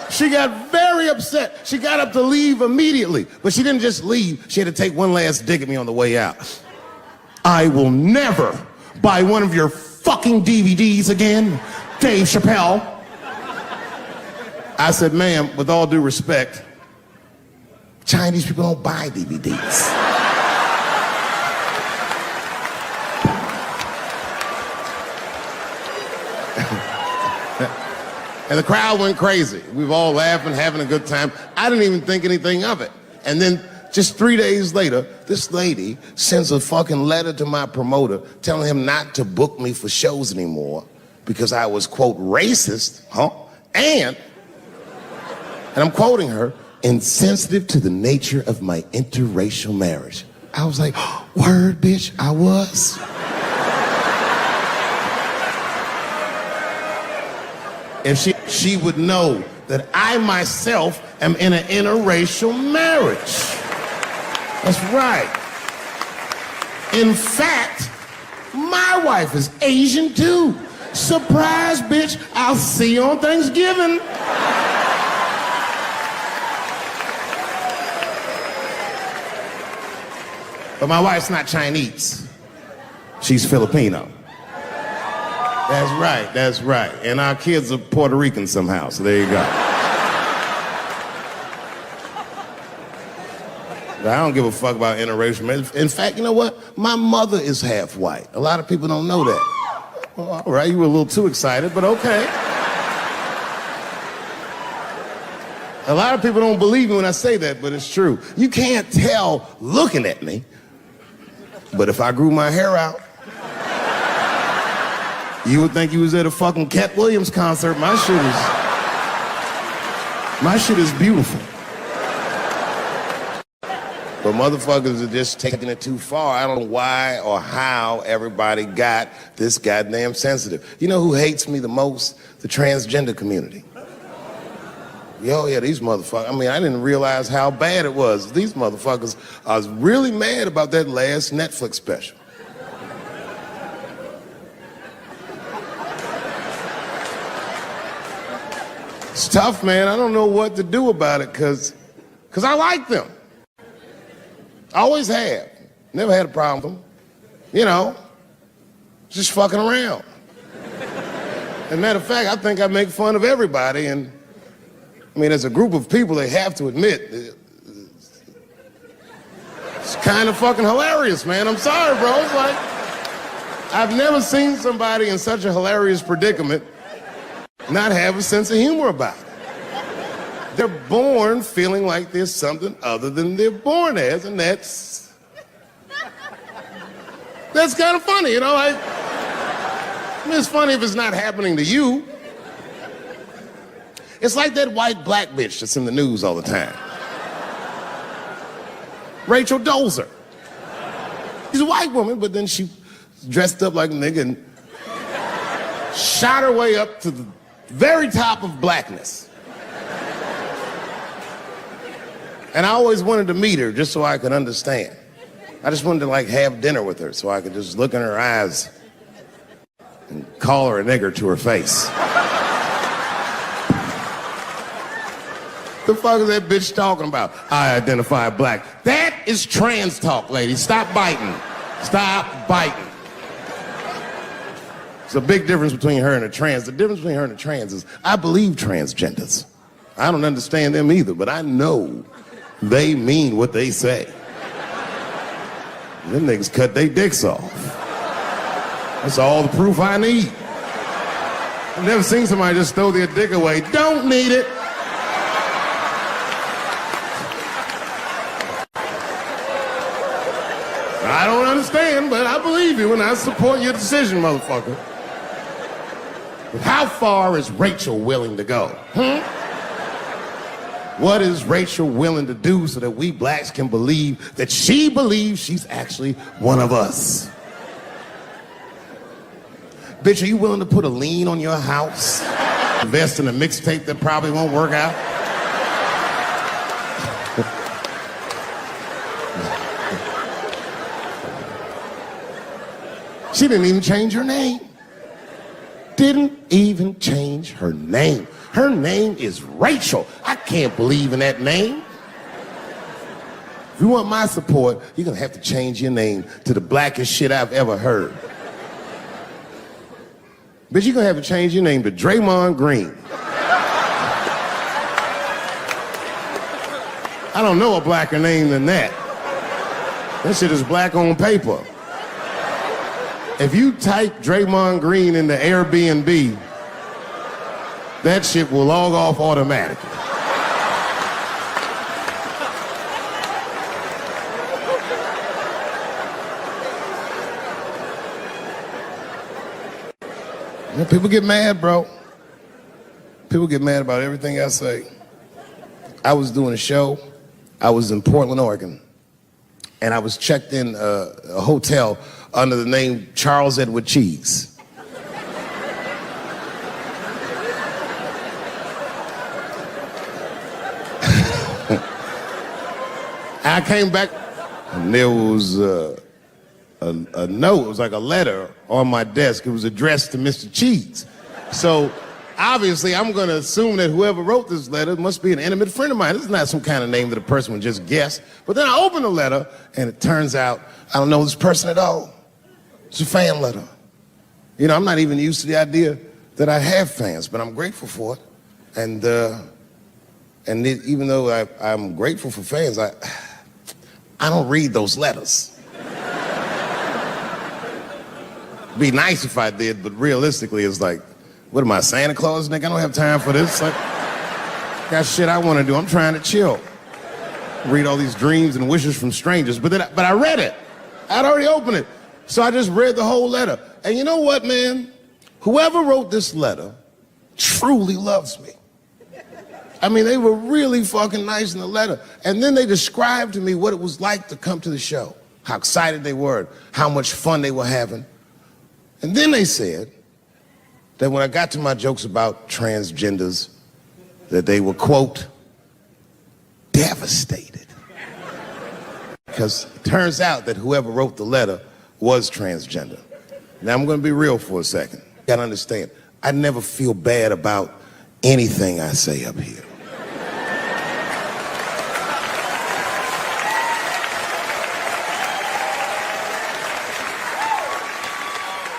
She got very upset. She got up to leave immediately, but she didn't just leave. She had to take one last dig at me on the way out. I will never buy one of your fucking DVDs again, Dave Chappelle. I said, ma'am, with all due respect, Chinese people don't buy DVDs. And the crowd went crazy. We were all laughing, having a good time. I didn't even think anything of it. And then just 3 days later, this lady sends a fucking letter to my promoter telling him not to book me for shows anymore because I was, quote, racist, and I'm quoting her, insensitive to the nature of my interracial marriage. I was like, word, bitch, I was. If she would know that I myself am in an interracial marriage. That's right. In fact, my wife is Asian too. Surprise, bitch, I'll see you on Thanksgiving. But my wife's not Chinese. She's Filipino. That's right. And our kids are Puerto Rican somehow, so there you go. But I don't give a fuck about interracial marriage. In fact, you know what? My mother is half white. A lot of people don't know that. Well, all right, you were a little too excited, but okay. A lot of people don't believe me when I say that, but it's true. You can't tell looking at me, but if I grew my hair out, you would think you was at a fucking Cat Williams concert. My shit is beautiful. But motherfuckers are just taking it too far. I don't know why or how everybody got this goddamn sensitive. You know who hates me the most? The transgender community. Yo, yeah, these motherfuckers. I mean, I didn't realize how bad it was. These motherfuckers are really mad about that last Netflix special. It's tough, man. I don't know what to do about it because I like them. I always have. Never had a problem with them. You know, just fucking around. As a matter of fact, I think I make fun of everybody. And I mean, as a group of people, they have to admit, it's kind of fucking hilarious, man. I'm sorry, bro. It's like, I've never seen somebody in such a hilarious predicament not have a sense of humor about it. They're born feeling like there's something other than they're born as, and that's kind of funny, you know? I mean, it's funny if it's not happening to you. It's like that white black bitch that's in the news all the time. Rachel Dolezal. She's a white woman, but then she dressed up like a nigga and shot her way up to the very top of blackness. And I always wanted to meet her just so I could understand. I just wanted to like have dinner with her so I could just look in her eyes and call her a nigger to her face. The fuck is that bitch talking about? I identify black. That is trans talk, lady. Stop biting. Stop biting. There's a big difference between her and a trans. The difference between her and a trans is I believe transgenders. I don't understand them either, but I know they mean what they say. Them niggas cut their dicks off. That's all the proof I need. I've never seen somebody just throw their dick away. Don't need it. I don't understand, but I believe you and I support your decision, motherfucker. But how far is Rachel willing to go? What is Rachel willing to do so that we blacks can believe that she believes she's actually one of us? Bitch, are you willing to put a lien on your house? Invest in a mixtape that probably won't work out. She didn't even change her name. Didn't even change her name. Her name is Rachel. I can't believe in that name. If you want my support, you're gonna have to change your name to the blackest shit I've ever heard. But you're gonna have to change your name to Draymond Green. I don't know a blacker name than that. That shit is black on paper. If you type Draymond Green into Airbnb, that shit will log off automatically. Yeah, people get mad, bro. People get mad about everything I say. I was doing a show. I was in Portland, Oregon, and I was checked in a hotel under the name Charles Edward Cheese. I came back, and there was a note. It was like a letter on my desk. It was addressed to Mr. Cheese. So obviously, I'm going to assume that whoever wrote this letter must be an intimate friend of mine. This is not some kind of name that a person would just guess. But then I open the letter, and it turns out I don't know this person at all. It's a fan letter. You know, I'm not even used to the idea that I have fans, but I'm grateful for it. And even though I'm grateful for fans, I don't read those letters. It'd be nice if I did, but realistically, it's like, what am I, Santa Claus, nigga? I don't have time for this. Like, got shit I want to do. I'm trying to chill. Read all these dreams and wishes from strangers. But I read it. I'd already opened it. So I just read the whole letter. And you know what, man? Whoever wrote this letter truly loves me. I mean, they were really fucking nice in the letter. And then they described to me what it was like to come to the show, how excited they were, how much fun they were having. And then they said that when I got to my jokes about transgenders, that they were, quote, devastated. Because it turns out that whoever wrote the letter was transgender. Now, I'm going to be real for a second. You got to understand, I never feel bad about anything I say up here.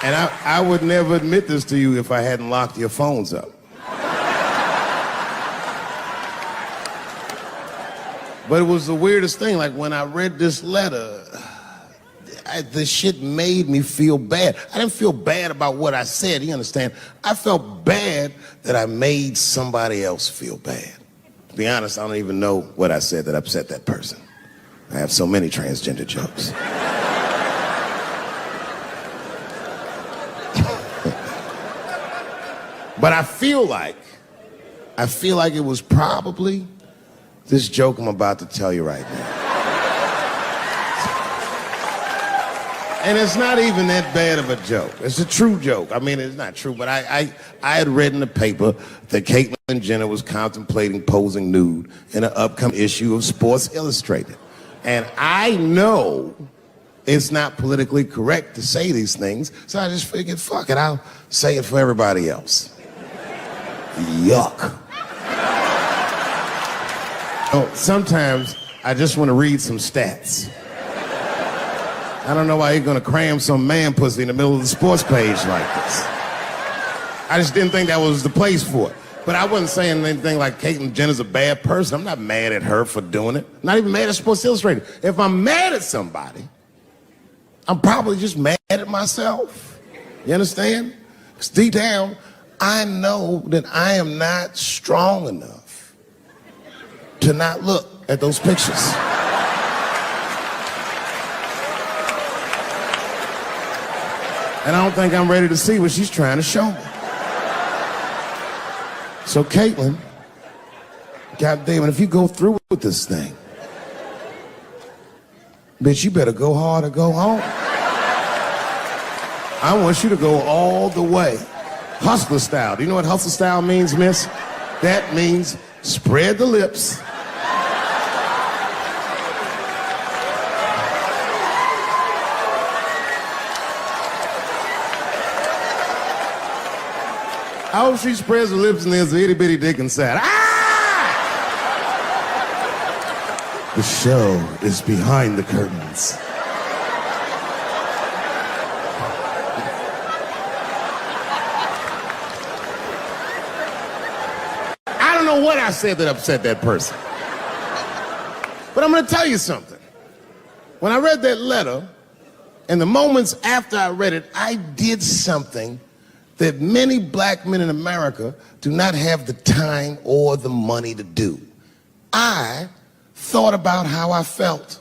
And I would never admit this to you if I hadn't locked your phones up. But it was the weirdest thing. Like, when I read this letter, the shit made me feel bad. I didn't feel bad about what I said, you understand? I felt bad that I made somebody else feel bad. To be honest, I don't even know what I said that upset that person. I have so many transgender jokes. But I feel like it was probably this joke I'm about to tell you right now. And it's not even that bad of a joke. It's a true joke. I mean, it's not true, but I had read in the paper that Caitlyn Jenner was contemplating posing nude in an upcoming issue of Sports Illustrated. And I know it's not politically correct to say these things, so I just figured, fuck it, I'll say it for everybody else. Yuck. Oh, sometimes I just want to read some stats. I don't know why you're gonna cram some man pussy in the middle of the sports page like this. I just didn't think that was the place for it. But I wasn't saying anything like Caitlyn Jenner's a bad person. I'm not mad at her for doing it. Not even mad at Sports Illustrated. If I'm mad at somebody, I'm probably just mad at myself. You understand? Because deep down, I know that I am not strong enough to not look at those pictures. And I don't think I'm ready to see what she's trying to show me. So Caitlyn, goddamn it, if you go through with this thing, bitch, you better go hard or go home. I want you to go all the way. Hustler style. Do you know what hustler style means, miss? That means spread the lips. I hope she spreads her lips and there's an itty bitty dick inside. Ah! The show is behind the curtains. I don't know what I said that upset that person. But I'm gonna tell you something. When I read that letter, and the moments after I read it, I did something that many black men in America do not have the time or the money to do. I thought about how I felt.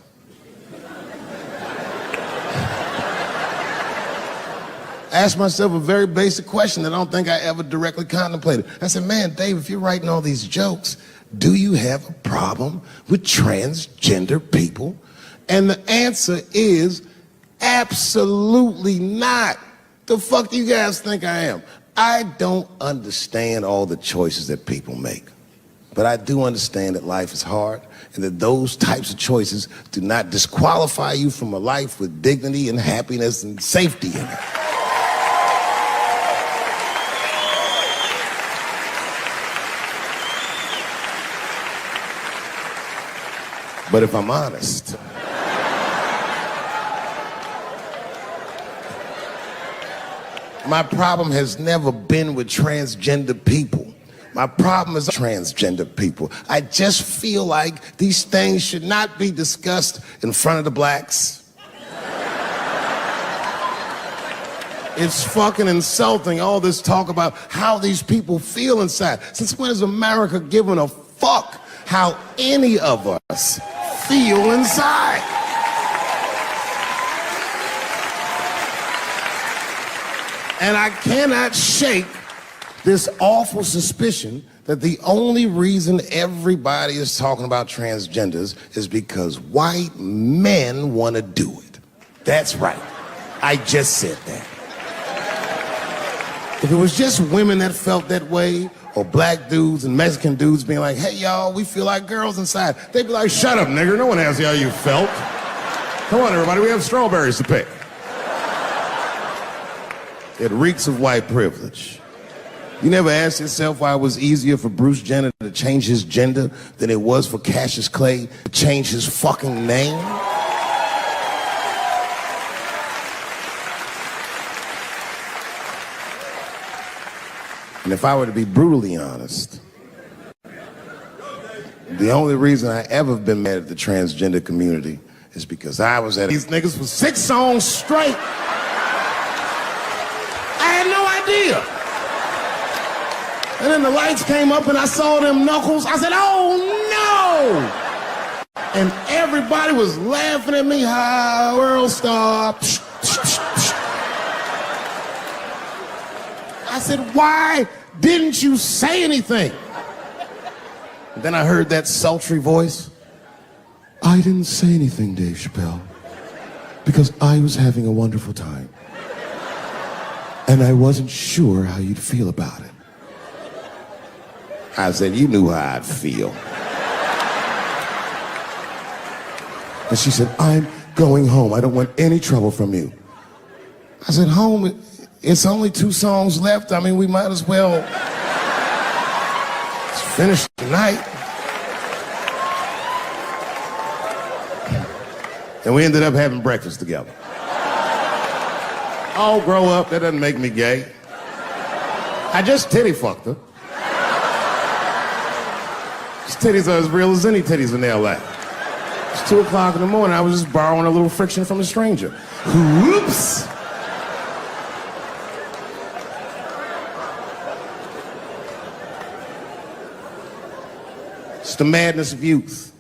I asked myself a very basic question that I don't think I ever directly contemplated. I said, man, Dave, if you're writing all these jokes, do you have a problem with transgender people? And the answer is absolutely not. The fuck do you guys think I am? I don't understand all the choices that people make. But I do understand that life is hard and that those types of choices do not disqualify you from a life with dignity and happiness and safety in it. But if I'm honest, my problem has never been with transgender people. My problem is transgender people. I just feel like these things should not be discussed in front of the blacks. It's fucking insulting, all this talk about how these people feel inside. Since when has America given a fuck how any of us feel inside? And I cannot shake this awful suspicion that the only reason everybody is talking about transgenders is because white men want to do it. That's right. I just said that. If it was just women that felt that way, or black dudes and Mexican dudes being like, hey, y'all, we feel like girls inside, they'd be like, shut up, nigger. No one asked you how you felt. Come on, everybody, we have strawberries to pick. It reeks of white privilege. You never asked yourself why it was easier for Bruce Jenner to change his gender than it was for Cassius Clay to change his fucking name? And if I were to be brutally honest, the only reason I ever been mad at the transgender community is because I was at these niggas for 6 songs straight. I had no idea. And then the lights came up and I saw them knuckles. I said, oh no! And everybody was laughing at me. Hi, world star. I said, why didn't you say anything? And then I heard that sultry voice. I didn't say anything, Dave Chappelle, because I was having a wonderful time. And I wasn't sure how you'd feel about it. I said, you knew how I'd feel. And she said, I'm going home. I don't want any trouble from you. I said, home? It's only 2 songs left. I mean, we might as well finish tonight. And we ended up having breakfast together. Oh, grow up. That doesn't make me gay. I just titty fucked her. These titties are as real as any titties in L.A. It's 2 o'clock in the morning. I was just borrowing a little friction from a stranger. Whoops. It's the madness of youth.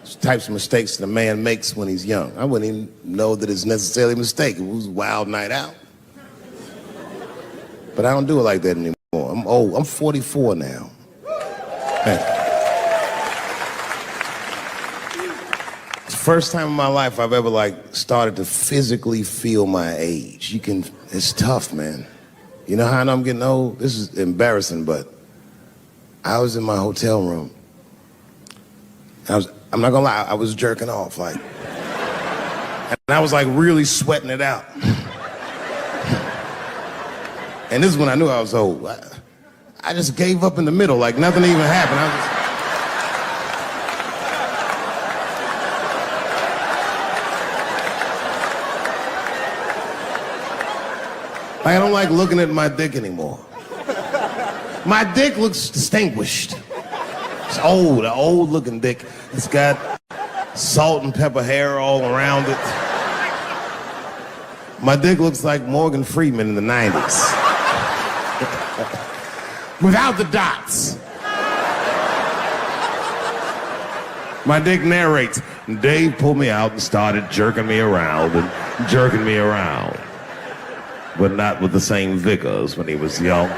It's the types of mistakes that a man makes when he's young. I wouldn't even know that it's necessarily a mistake. It was a wild night out. But I don't do it like that anymore. I'm old. I'm 44 now. Hey. It's the first time in my life I've ever started to physically feel my age. It's tough, man. You know how I know I'm getting old? This is embarrassing, but I was in my hotel room. I'm not gonna lie, I was jerking off, like. And I was like really sweating it out. And this is when I knew I was old. I just gave up in the middle, like nothing even happened. I don't like looking at my dick anymore. My dick looks distinguished. It's old, an old looking dick. It's got salt and pepper hair all around it. My dick looks like Morgan Freeman in the 90s. Without the dots. My dick narrates. Dave pulled me out and started jerking me around and jerking me around. But not with the same vigor as when he was young.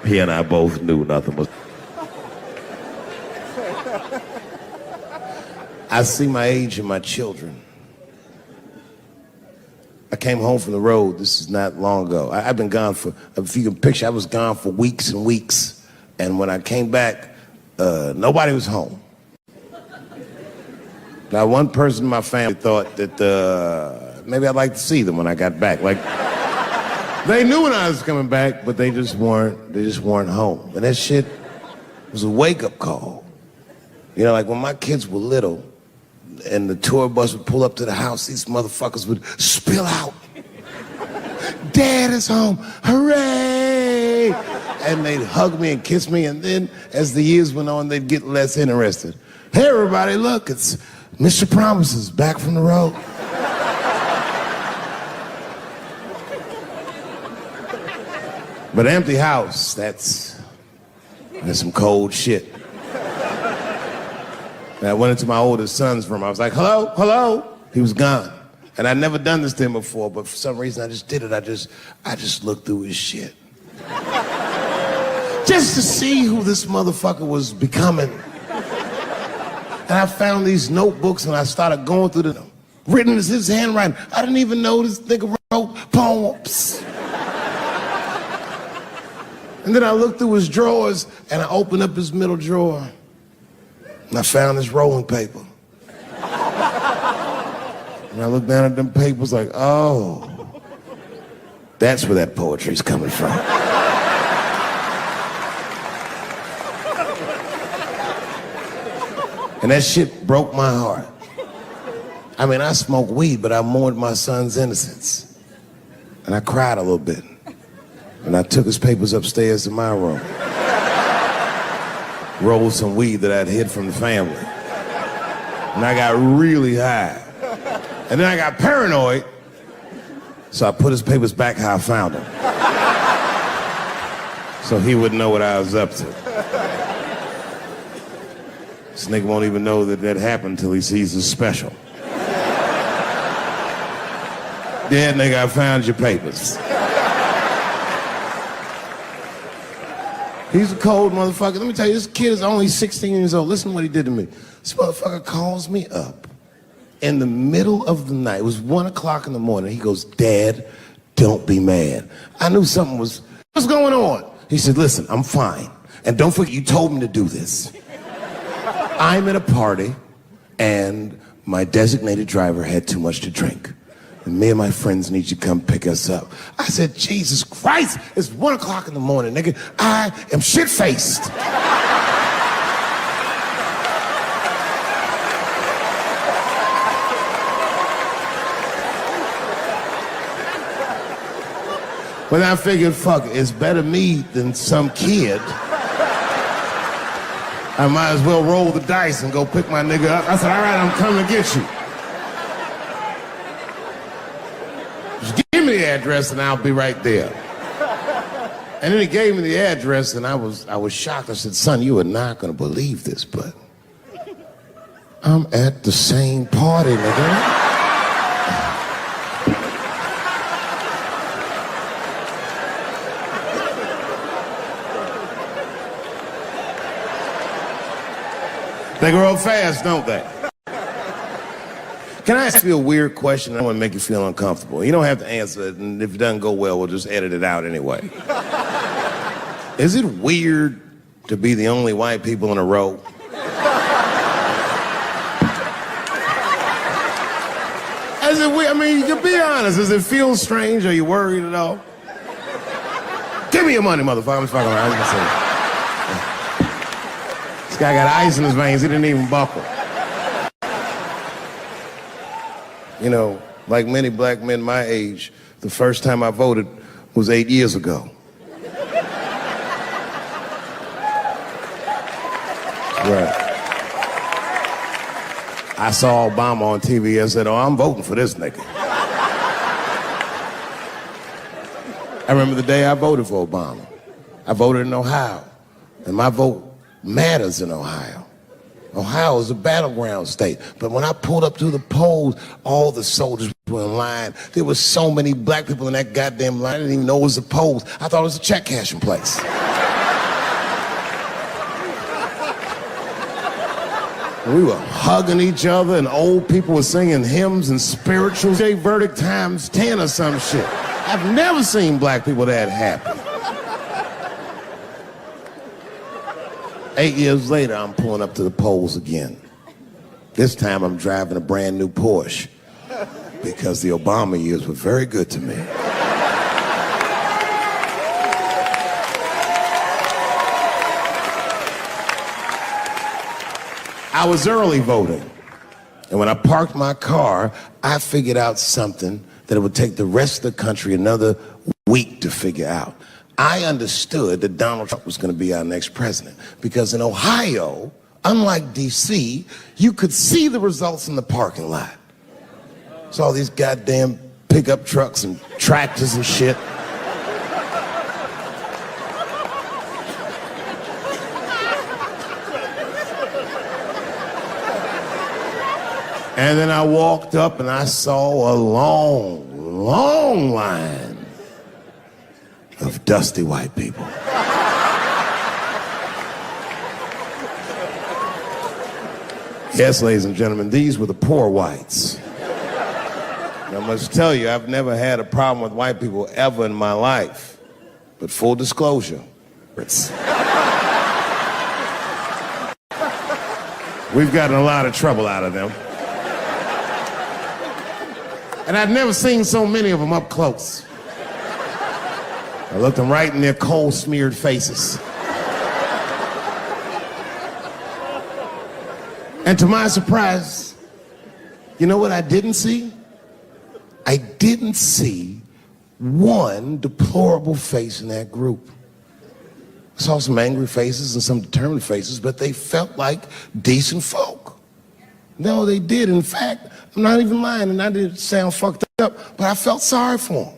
He and I both knew nothing was... I see my age in my children. I came home from the road. This is not long ago. I've been gone for, if you can picture, I was gone for weeks and weeks. And when I came back, nobody was home. Now, one person in my family thought that maybe I'd like to see them when I got back. Like, they knew when I was coming back, but they just weren't home. And that shit was a wake-up call. You know, like when my kids were little, and the tour bus would pull up to the house, these motherfuckers would spill out. Dad is home, hooray! And they'd hug me and kiss me, and then as the years went on, they'd get less interested. Hey everybody, look, it's Mr. Promises back from the road. But an empty house, that's some cold shit. And I went into my oldest son's room. I was like, hello, hello. He was gone. And I'd never done this to him before, but for some reason I just did it. I just looked through his shit. Just to see who this motherfucker was becoming. And I found these notebooks and I started going through them. Written as his handwriting. I didn't even know this nigga wrote poems. And then I looked through his drawers and I opened up his middle drawer. And I found this rolling paper. And I looked down at them papers like, oh, that's where that poetry's coming from. And that shit broke my heart. I mean, I smoked weed, but I mourned my son's innocence. And I cried a little bit. And I took his papers upstairs to my room. Rolled some weed that I'd hid from the family. And I got really high. And then I got paranoid, so I put his papers back how I found them. So he wouldn't know what I was up to. This nigga won't even know that happened until he sees the special. Yeah, nigga, I found your papers. He's a cold motherfucker. Let me tell you, this kid is only 16 years old. Listen to what he did to me. This motherfucker calls me up in the middle of the night. It was 1 o'clock in the morning. He goes, Dad, don't be mad. I knew something was, what's going on? He said, listen, I'm fine. And don't forget, you told me to do this. I'm at a party, and my designated driver had too much to drink. And me and my friends need you to come pick us up. I said, Jesus Christ, it's 1 o'clock in the morning, nigga. I am shit-faced. But I figured, fuck it, it's better me than some kid. I might as well roll the dice and go pick my nigga up. I said, all right, I'm coming to get you. Just give me the address and I'll be right there. And then he gave me the address and I was shocked. I said, son, you are not gonna believe this, but I'm at the same party, nigga. They grow up fast, don't they? Can I ask you a weird question? I want to make you feel uncomfortable. You don't have to answer it, and if it doesn't go well, we'll just edit it out anyway. Is it weird to be the only white people in a row? Is it weird? I mean, you be honest. Does it feel strange? Are you worried at all? Give me your money, motherfucker. I'm just fucking around. I'm just saying. This guy got ice in his veins. He didn't even buckle. You know, like many black men my age, the first time I voted was 8 years ago. Right. I saw Obama on TV and said, oh, I'm voting for this nigga. I remember the day I voted for Obama. I voted in Ohio, and my vote matters in Ohio. Ohio is a battleground state, but when I pulled up to the polls, all the soldiers were in line. There were so many black people in that goddamn line, I didn't even know it was a polls. I thought it was a check cashing place. We were hugging each other, and old people were singing hymns and spirituals. J Verdict times 10 or some shit. I've never seen black people that happy. 8 years later, I'm pulling up to the polls again. This time, I'm driving a brand new Porsche because the Obama years were very good to me. I was early voting, and when I parked my car, I figured out something that it would take the rest of the country another week to figure out. I understood that Donald Trump was going to be our next president because in Ohio, unlike D.C., you could see the results in the parking lot. Saw all these goddamn pickup trucks and tractors and shit. And then I walked up and I saw a long, long line of dusty white people. Yes, ladies and gentlemen, these were the poor whites. And I must tell you, I've never had a problem with white people ever in my life. But full disclosure, we've gotten a lot of trouble out of them. And I'd never seen so many of them up close. I looked them right in their coal-smeared faces. And to my surprise, you know what I didn't see? I didn't see one deplorable face in that group. I saw some angry faces and some determined faces, but they felt like decent folk. No, they did. In fact, I'm not even lying, and I didn't sound fucked up, but I felt sorry for them.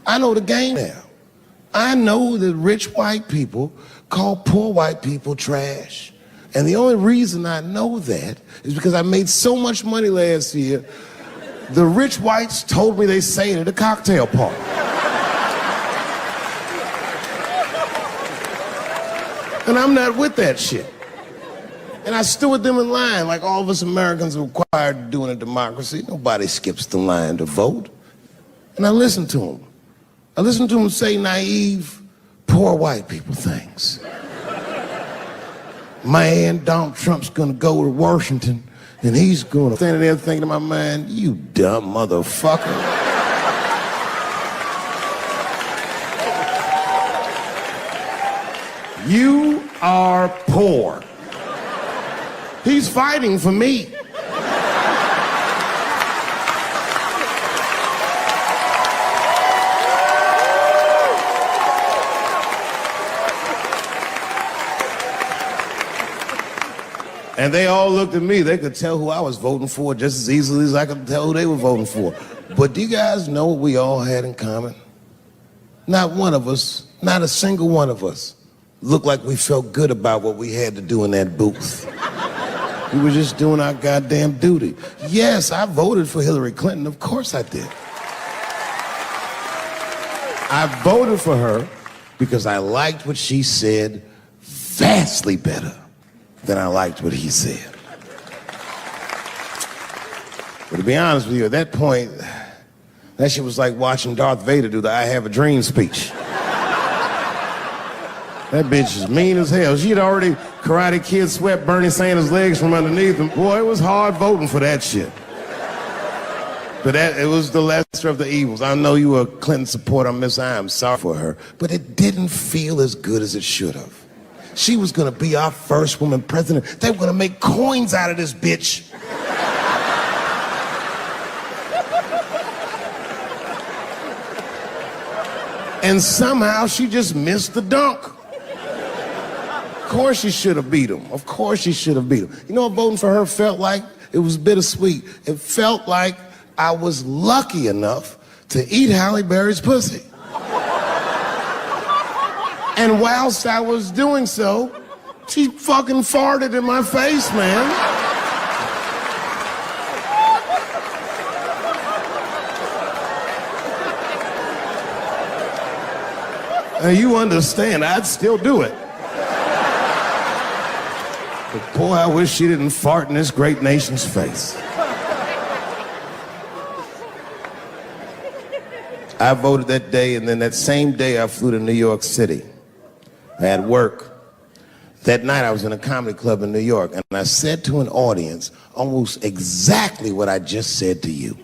I know the game now. I know that rich white people call poor white people trash. And the only reason I know that is because I made so much money last year, the rich whites told me they say it at a cocktail party. And I'm not with that shit. And I stood with them in line like all of us Americans are required to do in a democracy. Nobody skips the line to vote. And I listened to them. I listened to them say naive, poor white people things. Man, Donald Trump's gonna go to Washington and he's gonna stand there thinking to my mind, you dumb motherfucker. You are poor. He's fighting for me. And they all looked at me. They could tell who I was voting for just as easily as I could tell who they were voting for. But do you guys know what we all had in common? Not one of us, not a single one of us, looked like we felt good about what we had to do in that booth. We were just doing our goddamn duty. Yes, I voted for Hillary Clinton. Of course I did. I voted for her because I liked what she said vastly better than I liked what he said. But to be honest with you, at that point, that shit was like watching Darth Vader do the I Have a Dream speech. That bitch is mean as hell. She had already Karate Kid swept Bernie Sanders' legs from underneath him. Boy, it was hard voting for that shit. But it was the lesser of the evils. I know you were a Clinton supporter, Miss I. I'm sorry for her. But it didn't feel as good as it should have. She was gonna be our first woman president. They were gonna make coins out of this bitch. And somehow she just missed the dunk. Of course she should have beat him. Of course she should have beat him. You know what voting for her felt like? It was bittersweet. It felt like I was lucky enough to eat Halle Berry's pussy. And whilst I was doing so, she fucking farted in my face, man. Now you understand, I'd still do it. But boy, I wish she didn't fart in this great nation's face. I voted that day, and then that same day I flew to New York City. I had work. That night I was in a comedy club in New York, and I said to an audience almost exactly what I just said to you.